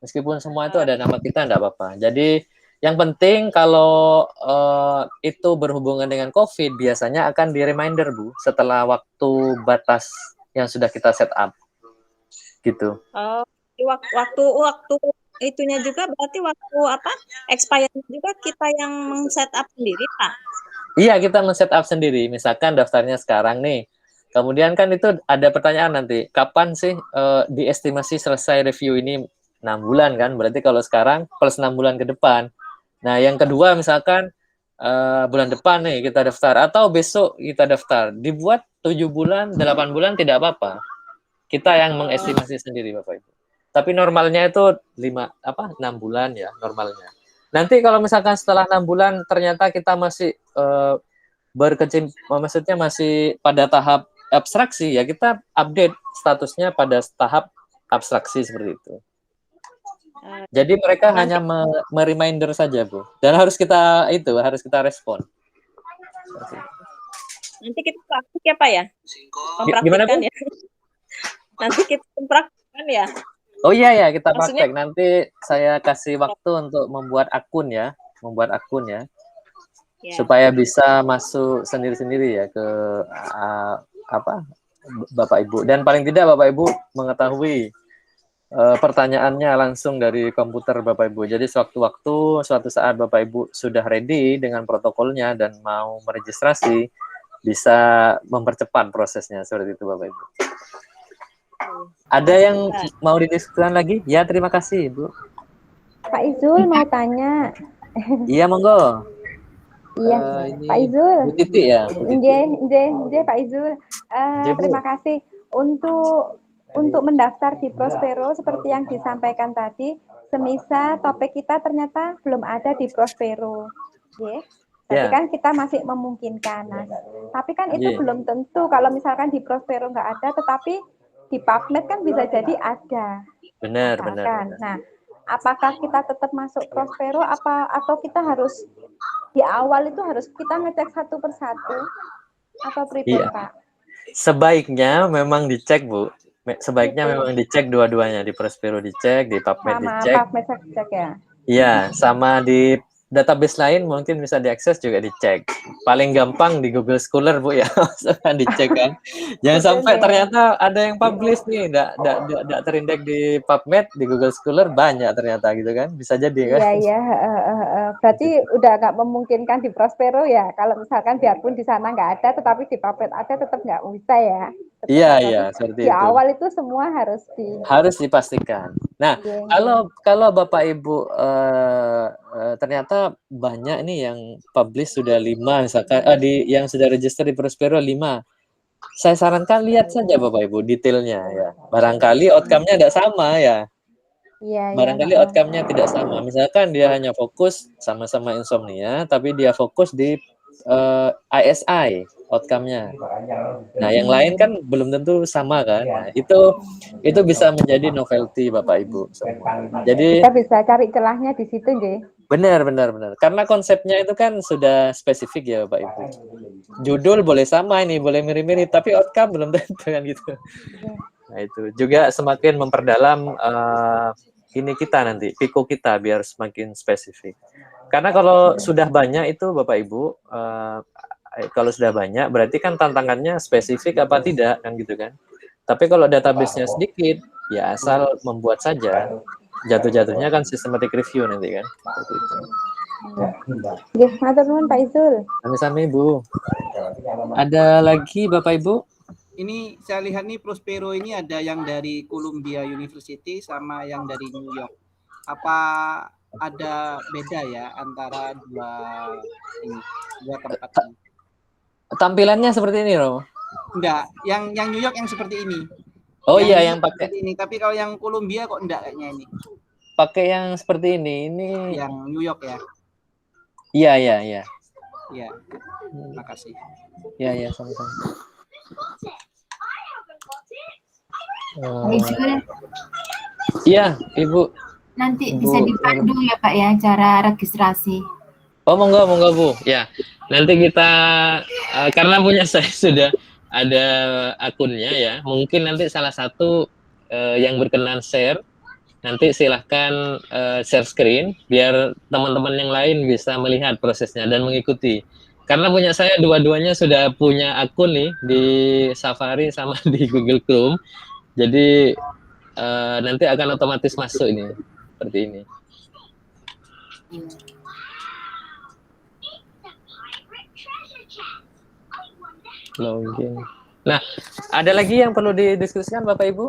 meskipun semua itu ada nama kita enggak apa-apa. Jadi yang penting kalau itu berhubungan dengan COVID, biasanya akan di reminder Bu setelah waktu batas yang sudah kita set up gitu. Waktu itunya juga berarti waktu expired juga kita yang men-set up sendiri Pak? Iya, kita men-setup sendiri. Misalkan daftarnya sekarang nih. Kemudian kan itu ada pertanyaan nanti, kapan sih diestimasi selesai review ini? 6 bulan kan? Berarti kalau sekarang plus 6 bulan ke depan. Nah, yang kedua misalkan bulan depan nih kita daftar atau besok kita daftar. Dibuat 7 bulan, 8 bulan tidak apa-apa. Kita yang mengestimasi sendiri Bapak Ibu. Tapi normalnya itu 6 bulan ya normalnya. Nanti kalau misalkan setelah 6 bulan ternyata kita masih maksudnya masih pada tahap abstraksi ya kita update statusnya pada tahap abstraksi seperti itu. Jadi mereka hanya mereminder saja Bu, dan harus kita respon. Nanti kita praktik ya Pak ya? Gimana Bu? Ya? Nanti kita praktikkan ya? Oh iya kita praktek. Nanti saya kasih waktu untuk membuat akun ya. Supaya bisa masuk sendiri-sendiri ya ke Bapak Ibu, dan paling tidak Bapak Ibu mengetahui pertanyaannya langsung dari komputer Bapak Ibu. Jadi suatu saat Bapak Ibu sudah ready dengan protokolnya dan mau meregistrasi, bisa mempercepat prosesnya seperti itu Bapak Ibu. Ada yang mau didiskusikan lagi? Ya, terima kasih Ibu. Pak Izul mau tanya. Iya, monggo. Iya, Pak Izul. Bu Titi ya. Nggih, Pak Izul. Terima kasih untuk mendaftar di Prospero seperti yang disampaikan tadi. Semisal topik kita ternyata belum ada di Prospero, Tapi kan kita masih memungkinkan. Nah, tapi kan itu belum tentu kalau misalkan di Prospero nggak ada, tetapi di PubMed kan bisa jadi ada. Benar. Nah, apakah kita tetap masuk Prospero atau kita harus di awal itu harus kita ngecek satu persatu atau pribadi Pak? Sebaiknya memang dicek Bu. Memang dicek dua-duanya, di Prospero dicek, di PubMed dicek. PubMed dicek ya. Iya, sama di database lain mungkin bisa diakses juga dicek. Paling gampang di Google Scholar Bu ya, kan dicek kan. Jangan sampai ternyata ada yang publish nih, enggak terindeks di PubMed, di Google Scholar banyak ternyata gitu kan. Bisa jadi kan. Iya. Berarti udah nggak memungkinkan di Prospero ya. Kalau misalkan biarpun di sana nggak ada, tetapi di PubMed ada, tetap nggak bisa ya. Iya, seperti itu. Di itu. awal itu semua harus dipastikan. Nah, kalau Bapak Ibu ternyata banyak nih yang publish sudah 5 misalkan yang sudah register di Prospero 5. Saya sarankan lihat saja Bapak Ibu detailnya ya. Barangkali outcome-nya tidak sama ya. Barangkali outcome-nya tidak sama. Misalkan dia hanya fokus sama-sama insomnia, tapi dia fokus di ISI outcome-nya. Nah, yang lain kan belum tentu sama kan. Nah, itu bisa menjadi novelty Bapak Ibu. Jadi kita bisa cari celahnya di situ, nggih. Benar. Karena konsepnya itu kan sudah spesifik ya Bapak Ibu. Judul boleh sama ini, boleh mirip-mirip, tapi outcome belum tentu kan gitu. Nah, itu juga semakin memperdalam kita nanti, Piko kita biar semakin spesifik. Karena kalau sudah banyak itu Bapak Ibu, kalau sudah banyak berarti kan tantangannya spesifik apa tidak kan gitu kan. Tapi kalau database-nya sedikit, ya asal membuat saja. Jatuh-jatuhnya kan systematic review nanti kan. Nggih, matur nuwun Pak Izul. Sami-sami Bu. Ada lagi Bapak Ibu? Ini saya lihat nih Prospero ini ada yang dari Columbia University sama yang dari New York. Apa ada beda ya antara dua tempat ini? Tampilannya seperti ini, Romo? Enggak, yang New York yang seperti ini. Oh iya, yang pakai ini. Tapi kalau yang Columbia kok enggak kayaknya ini. Pakai yang seperti ini. Ini yang New York ya. Iya. Iya. Makasih. Iya, sama-sama. Iya, Ibu. Nanti bisa dipandu ya Pak ya cara registrasi. Oh, monggo Bu. Ya. Nanti kita karena punya saya sudah ada akunnya ya. Mungkin nanti salah satu yang berkenan share, nanti silahkan share screen biar teman-teman yang lain bisa melihat prosesnya dan mengikuti. Karena punya saya dua-duanya sudah punya akun nih di Safari sama di Google Chrome. Jadi nanti akan otomatis masuk ini seperti ini. Login. Nah, ada lagi yang perlu didiskusikan Bapak Ibu?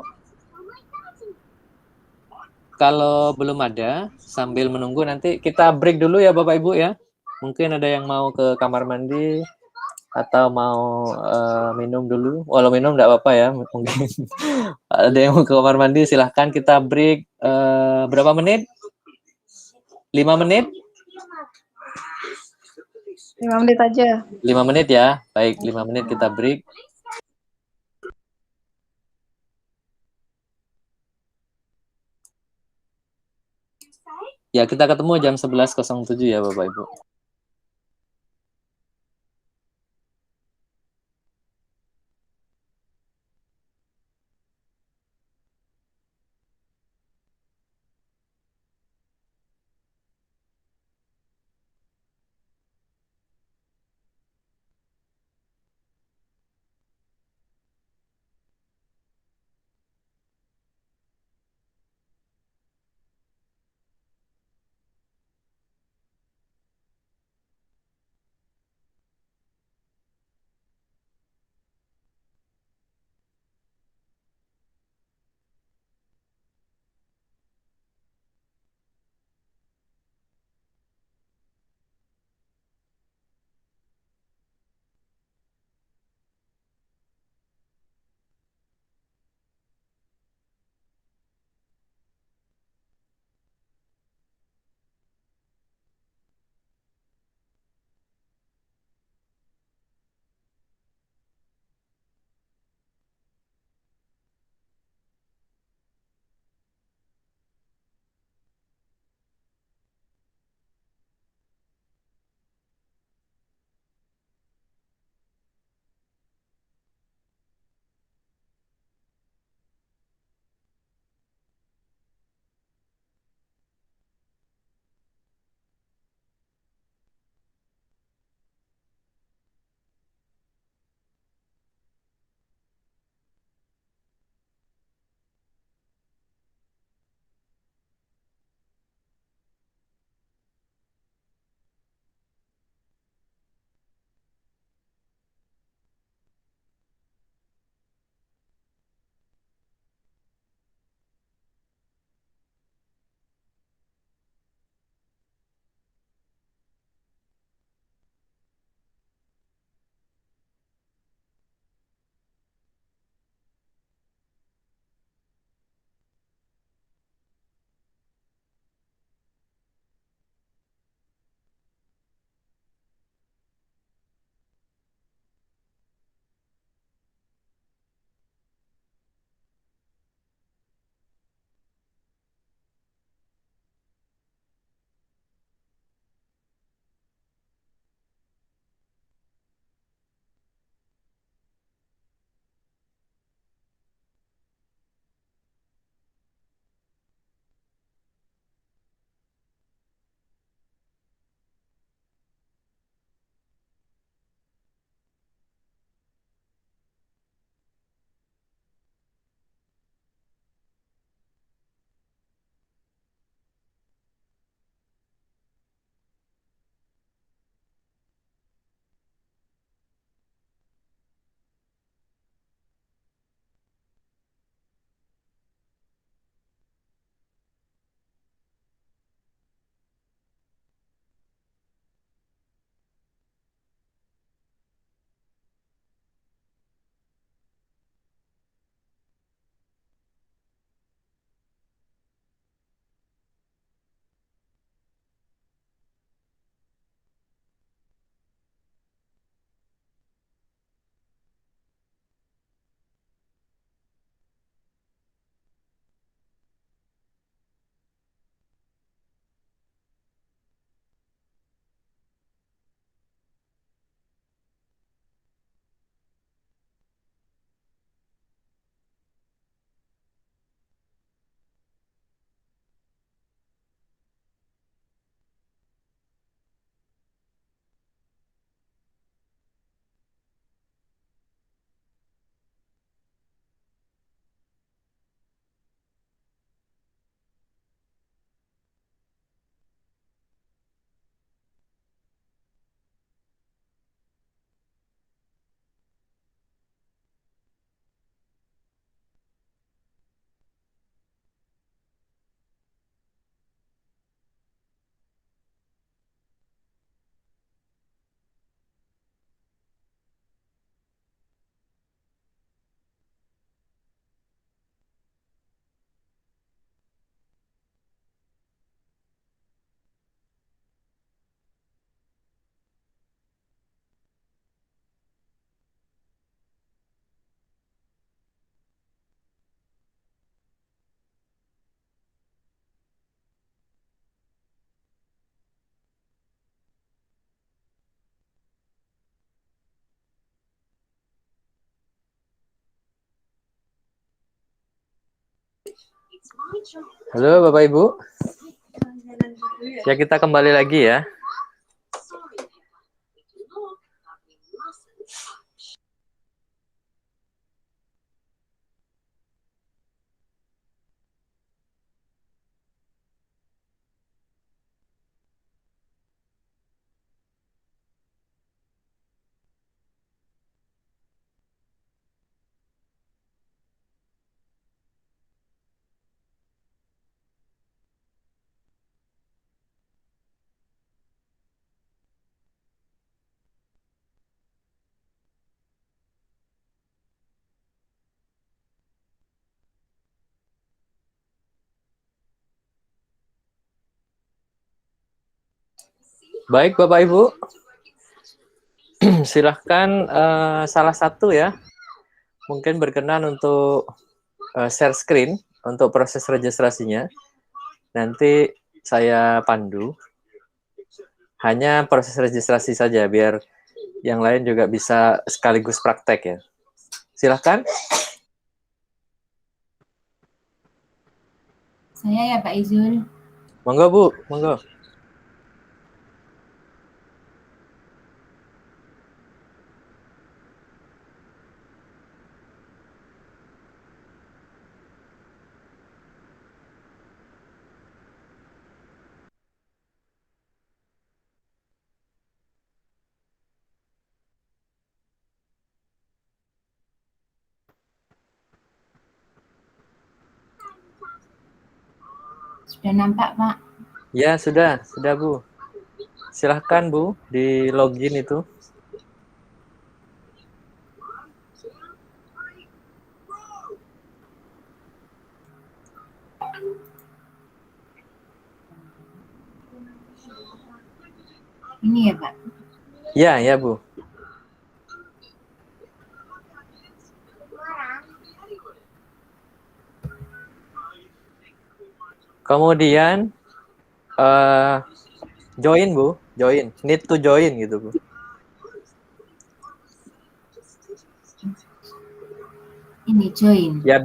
Kalau belum ada, sambil menunggu nanti kita break dulu ya Bapak Ibu ya. Mungkin ada yang mau ke kamar mandi atau mau minum dulu. Walau minum enggak apa-apa ya, mungkin ada yang mau ke kamar mandi silahkan kita break berapa menit? 5 menit? 5 menit aja. 5 menit ya. Baik, 5 menit kita break. Ya, kita ketemu jam 11.07 ya Bapak Ibu. Halo Bapak Ibu. Ya, kita kembali lagi ya. Baik Bapak Ibu. Silahkan salah satu ya. Mungkin berkenan untuk share screen untuk proses registrasinya. Nanti saya pandu. Hanya proses registrasi saja biar yang lain juga bisa sekaligus praktek ya. Silahkan. Saya ya Pak Izul. Monggo Bu, monggo. Sudah nampak Pak? Ya, sudah Bu. Silahkan Bu, di login itu. Ini ya Pak? Ya Bu. Kemudian join Bu, need to join gitu Bu. Ini join. Ya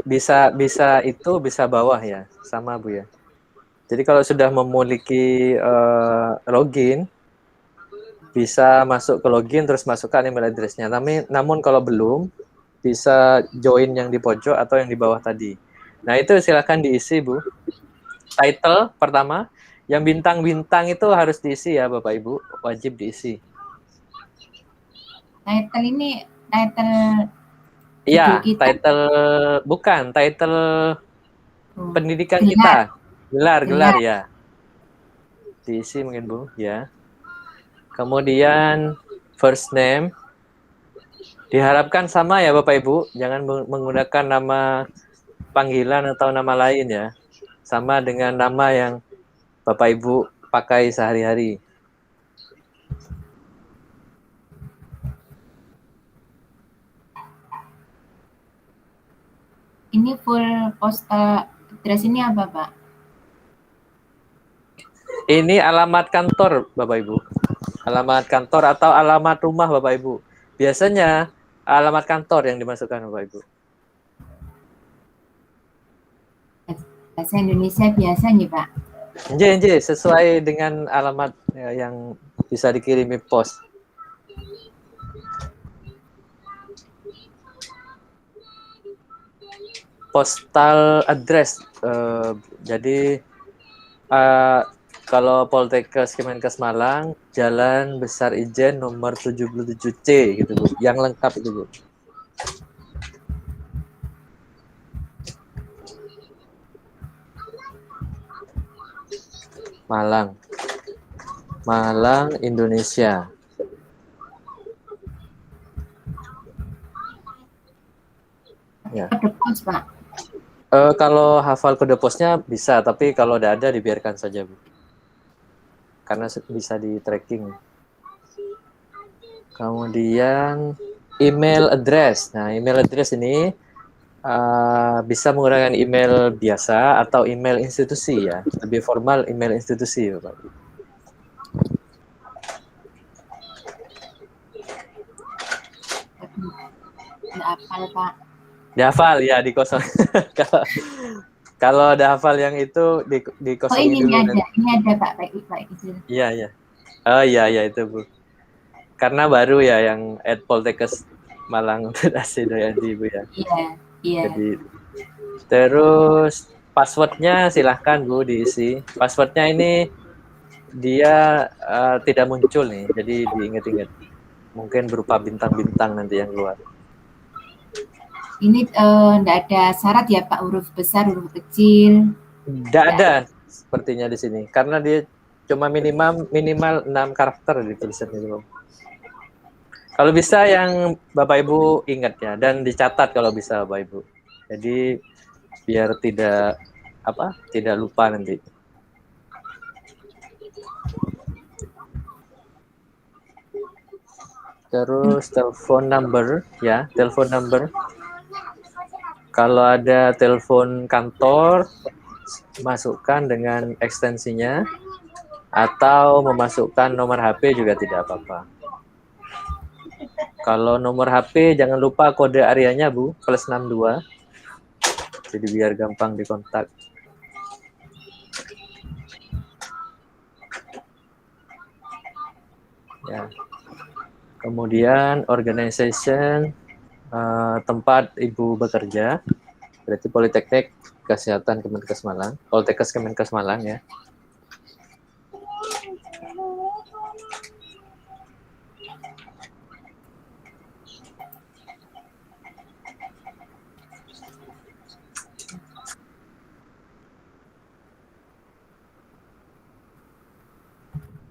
bisa itu bisa bawah ya, sama Bu ya. Jadi kalau sudah memiliki login, bisa masuk ke login terus masukkan email address-nya. Namun kalau belum, bisa join yang di pojok atau yang di bawah tadi. Nah itu silakan diisi Bu. Title pertama, yang bintang-bintang itu harus diisi ya Bapak Ibu, wajib diisi. Title ini title Iya, kita. title pendidikan kita. Gelar ya. Diisi mungkin Bu, ya. Kemudian first name diharapkan sama ya Bapak Ibu, jangan menggunakan nama panggilan atau nama lain ya. Sama dengan nama yang Bapak Ibu pakai sehari-hari. Ini full postal address ini apa Pak? Ini alamat kantor Bapak Ibu. Alamat kantor atau alamat rumah Bapak Ibu. Biasanya alamat kantor yang dimasukkan Bapak Ibu. Bahasa Indonesia biasa nih Pak? Nje, sesuai dengan alamat yang bisa dikirimi pos. Postal address. Jadi kalau Poltekkes Kemenkes Malang, Jalan Besar Ijen nomor 77C gitu Bu. Yang lengkap itu Bu. Malang, Indonesia. Ya. Kode pos Pak? Kalau hafal kode posnya bisa, tapi kalau udah ada dibiarkan saja Bu. Karena bisa di tracking. Kemudian email address. Nah, email address ini bisa menggunakan email biasa atau email institusi ya. Lebih formal email institusi Bapak. Nggak hafal Pak. Dihafal ya di kosong. Kalau ada hafal yang itu Oh, dikosongin dulu nanti. ini ada Pak Izul. Iya, iya. Oh iya itu Bu. Karena baru ya yang Poltekkes Malang Asih.id Bu ya. Iya. Jadi terus passwordnya silahkan Bu diisi. Passwordnya ini dia tidak muncul nih, jadi diingat-ingat. Mungkin berupa bintang-bintang nanti yang keluar. Ini enggak ada syarat ya Pak, huruf besar, huruf kecil. Tidak ada sepertinya di sini, karena dia cuma minimal 6 karakter di tulisan itu. Kalau bisa yang Bapak Ibu ingat ya, dan dicatat kalau bisa Bapak Ibu. Jadi biar tidak lupa nanti. Terus telepon number ya, telepon number. Kalau ada telepon kantor, masukkan dengan ekstensinya, atau memasukkan nomor HP juga tidak apa-apa. Kalau nomor HP jangan lupa kode areanya Bu, +62. Jadi biar gampang dikontak. Ya. Kemudian organization, tempat Ibu bekerja, berarti Politeknik Kesehatan Kemenkes Malang, Poltekkes Kemenkes Malang ya.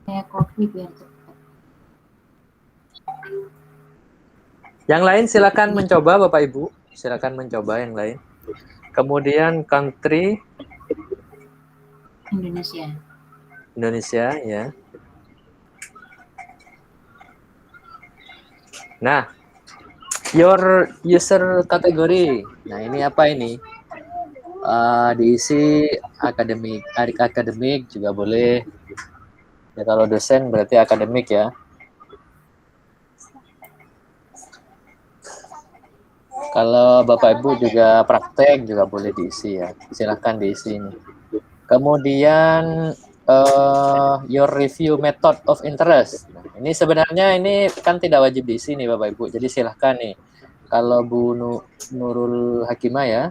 Saya kopi biar cepat. Yang lain silakan mencoba Bapak Ibu, silakan mencoba yang lain. Kemudian country Indonesia ya. Nah, your user kategori. Nah, ini apa ini? Diisi akademik juga boleh. Ya, kalau dosen berarti akademik ya. Kalau Bapak Ibu juga praktek juga boleh diisi ya. Silahkan diisi ini. Kemudian your review method of interest. Nah, ini sebenarnya ini kan tidak wajib diisi nih Bapak Ibu. Jadi silahkan nih. Kalau Bu Nurul Hakimah ya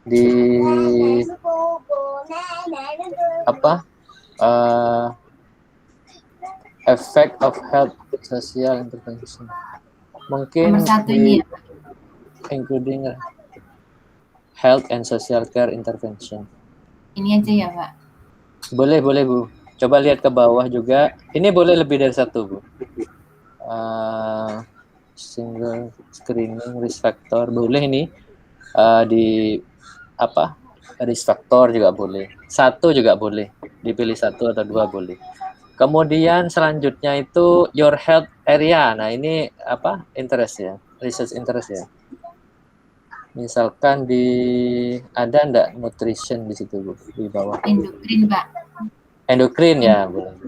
di effect of health social intervention. Mungkin Nomor 1 ini ya Pak. Including health and social care intervention. Ini aja ya Pak. Boleh Bu. Coba lihat ke bawah juga. Ini boleh lebih dari satu Bu. Single screening risk factor boleh ini. Di risk factor juga boleh. Satu juga boleh. Dipilih 1 atau 2 boleh. Kemudian selanjutnya itu your health area. Nah ini interest ya, research interest ya. Misalkan ada enggak nutrition di situ Bu, di bawah? Endokrin Pak. Endokrin ya, boleh.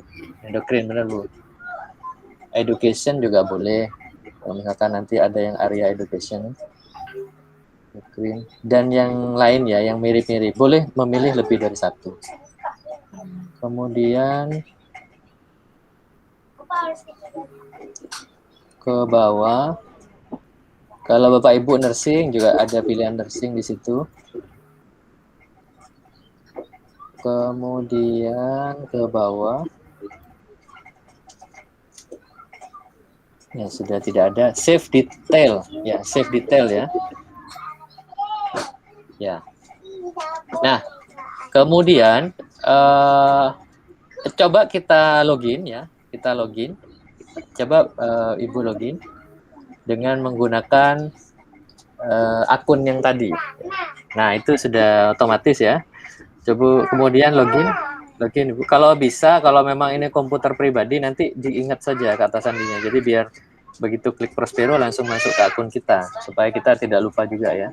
Endokrin benar Bu. Education juga boleh. Kalau misalkan nanti ada yang area education. Endokrin. Dan yang lain ya, yang mirip-mirip. Boleh memilih lebih dari 1. Kemudian ke bawah. Kalau Bapak Ibu nursing juga ada pilihan nursing di situ. Kemudian ke bawah. Ya, sudah tidak ada save detail. Ya, save detail ya. Ya. Nah, kemudian coba kita login ya. Kita login. Coba Ibu login dengan menggunakan akun yang tadi. Nah, itu sudah otomatis ya. Coba kemudian login Ibu. Kalau bisa, kalau memang ini komputer pribadi, nanti diingat saja kata sandinya. Jadi biar begitu klik Prospero langsung masuk ke akun kita, supaya kita tidak lupa juga ya.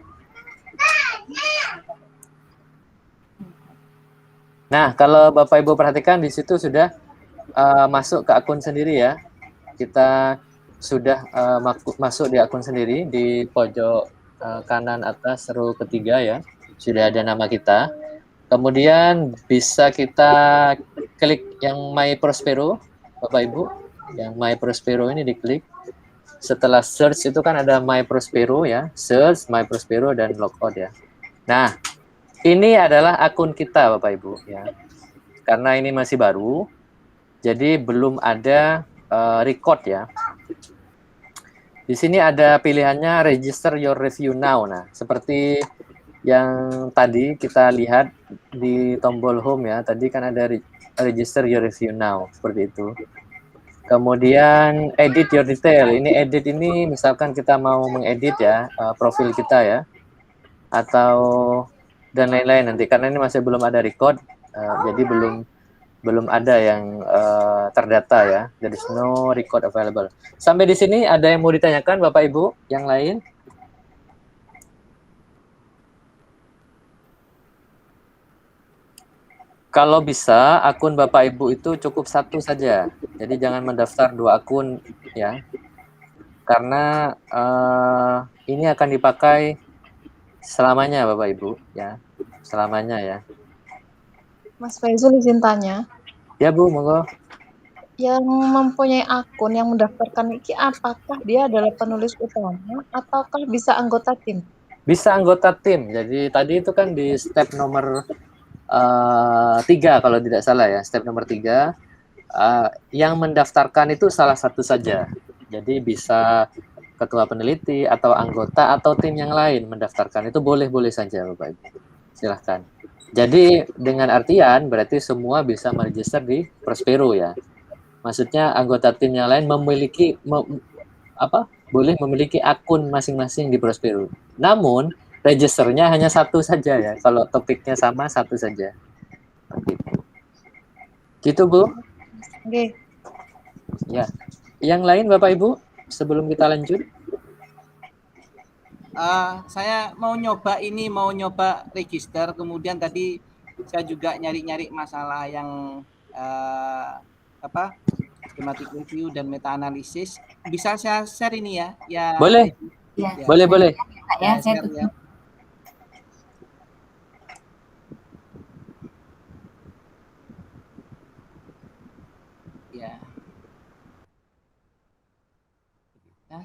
Nah, kalau Bapak Ibu perhatikan di situ sudah masuk ke akun sendiri ya. Kita sudah masuk di akun sendiri di pojok kanan atas row ketiga ya. Sudah ada nama kita. Kemudian bisa kita klik yang My Prospero, Bapak Ibu. Yang My Prospero ini diklik. Setelah search itu kan ada My Prospero ya, search My Prospero dan logout ya. Nah, ini adalah akun kita Bapak Ibu ya. Karena ini masih baru, jadi belum ada record ya. Di sini ada pilihannya register your review now. Nah, seperti yang tadi kita lihat di tombol home ya, tadi kan ada register your review now, seperti itu. Kemudian edit your detail. Ini edit ini misalkan kita mau mengedit ya profil kita ya, atau dan lain-lain nanti. Karena ini masih belum ada record, jadi belum ada yang terdata ya. There is no record available. Sampai di sini ada yang mau ditanyakan Bapak Ibu yang lain? Kalau bisa, akun Bapak Ibu itu cukup satu saja. Jadi jangan mendaftar 2 akun ya. Karena ini akan dipakai selamanya Bapak Ibu ya. Selamanya ya. Mas Faizul izin tanya. Ya Bu, monggo. Yang mempunyai akun yang mendaftarkan ini apakah dia adalah penulis utama ataukah bisa anggota tim? Bisa anggota tim. Jadi tadi itu kan di step nomor 3 kalau tidak salah ya, step nomor 3 yang mendaftarkan itu salah satu saja. Jadi bisa ketua peneliti atau anggota atau tim yang lain mendaftarkan, itu boleh-boleh saja Bapak Ibu. Silahkan. Jadi dengan artian berarti semua bisa meregister di Prospero ya. Maksudnya anggota tim yang lain memiliki boleh memiliki akun masing-masing di Prospero. Namun registernya hanya satu saja ya. Kalau topiknya sama, satu saja. Gitu Bu. Oke. Ya. Yang lain Bapak Ibu, sebelum kita lanjut. Saya mau nyoba register. Kemudian tadi saya juga nyari-nyari masalah yang schematic review dan meta analisis. Bisa saya share ini ya? Ya. Boleh. Ya. Boleh. Ya, saya share, ya. Ya.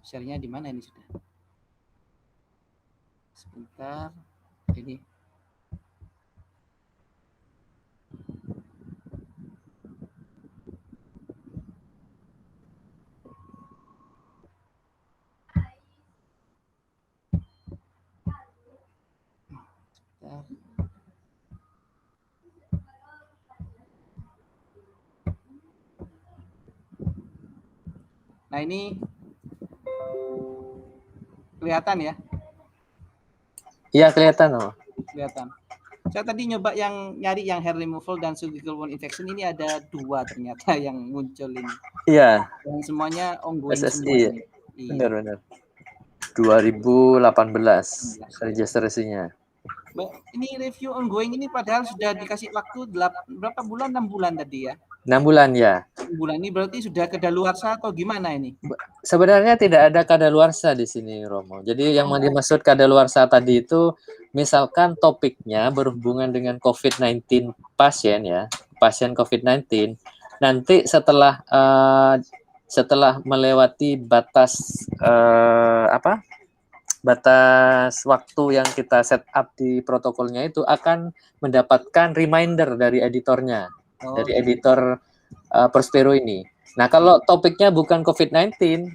Share-nya di mana ini sudah? Sebentar. Ini. Nah, ini kelihatan ya? Iya, kelihatan oh. Kelihatan. Saya tadi nyoba nyari yang hair removal dan surgical wound infection, ini ada 2 ternyata yang muncul ini. Iya. Dan semuanya ongoing SSI. semua. Iya. Benar. 2018 registrasinya. Ini review ongoing ini padahal sudah dikasih waktu berapa bulan? 6 bulan tadi ya? 6 bulan ya. 6 bulan ini berarti sudah kedaluarsa atau gimana ini? Sebenarnya tidak ada kadaluarsa di sini Romo. Jadi yang dimaksud kadaluarsa tadi itu misalkan topiknya berhubungan dengan COVID-19 pasien ya, pasien COVID-19. Nanti setelah melewati batas batas waktu yang kita set up di protokolnya itu akan mendapatkan reminder dari editornya, dari editor Prospero ini. Nah, kalau topiknya bukan COVID-19,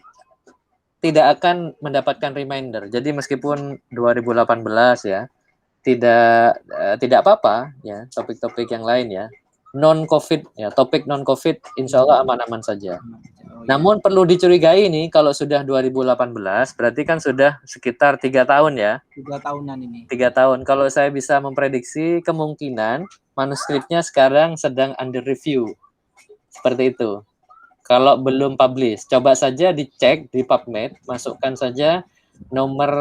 tidak akan mendapatkan reminder. Jadi meskipun 2018 ya, tidak apa-apa ya, topik-topik yang lain ya. Non-COVID ya, topik non-COVID insya Allah aman-aman saja. Namun perlu dicurigai nih kalau sudah 2018 berarti kan sudah sekitar 3 tahun ya. 3 tahunan ini. 3 tahun. Kalau saya bisa memprediksi kemungkinan manuskripnya sekarang sedang under review. Seperti itu. Kalau belum publish, coba saja dicek di PubMed, masukkan saja nomor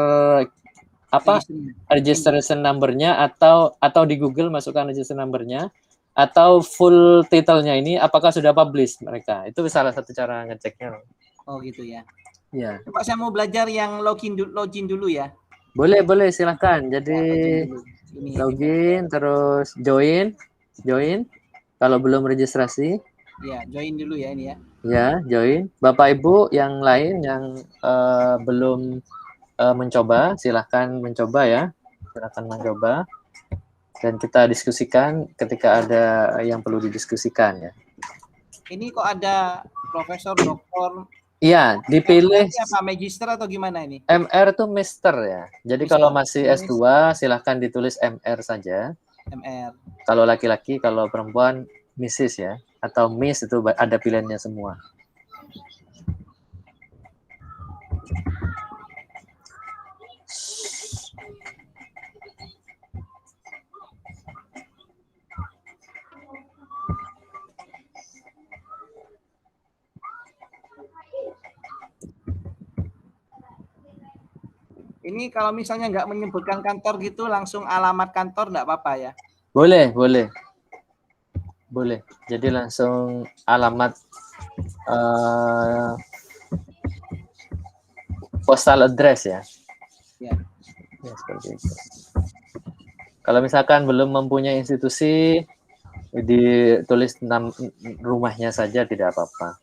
registration number-nya atau di Google masukkan registration number-nya. Atau full title-nya ini apakah sudah publish mereka. Itu salah satu cara ngeceknya. Oh gitu ya. Iya. Pak, saya mau belajar yang login dulu ya. Boleh silahkan. Jadi Ini login terus join. Kalau belum registrasi, ya, join dulu ya ini ya. ya join. Bapak Ibu yang lain yang belum mencoba, silahkan mencoba ya. Silahkan mencoba. Dan kita diskusikan ketika ada yang perlu didiskusikan ya. Ini kok ada profesor, doktor, Iya, dipilih apa magister atau gimana ini? MR itu Mister ya. Jadi Mister. kalau masih S2 silahkan ditulis MR saja. MR. Kalau laki-laki, kalau perempuan Mrs ya. Atau Miss itu ada pilihannya semua. Ini kalau misalnya nggak menyebutkan kantor gitu, langsung alamat kantor nggak apa-apa ya? Boleh. Jadi langsung alamat postal address ya. Ya. Ya, seperti itu. Kalau misalkan belum mempunyai institusi, ditulis rumahnya saja tidak apa-apa.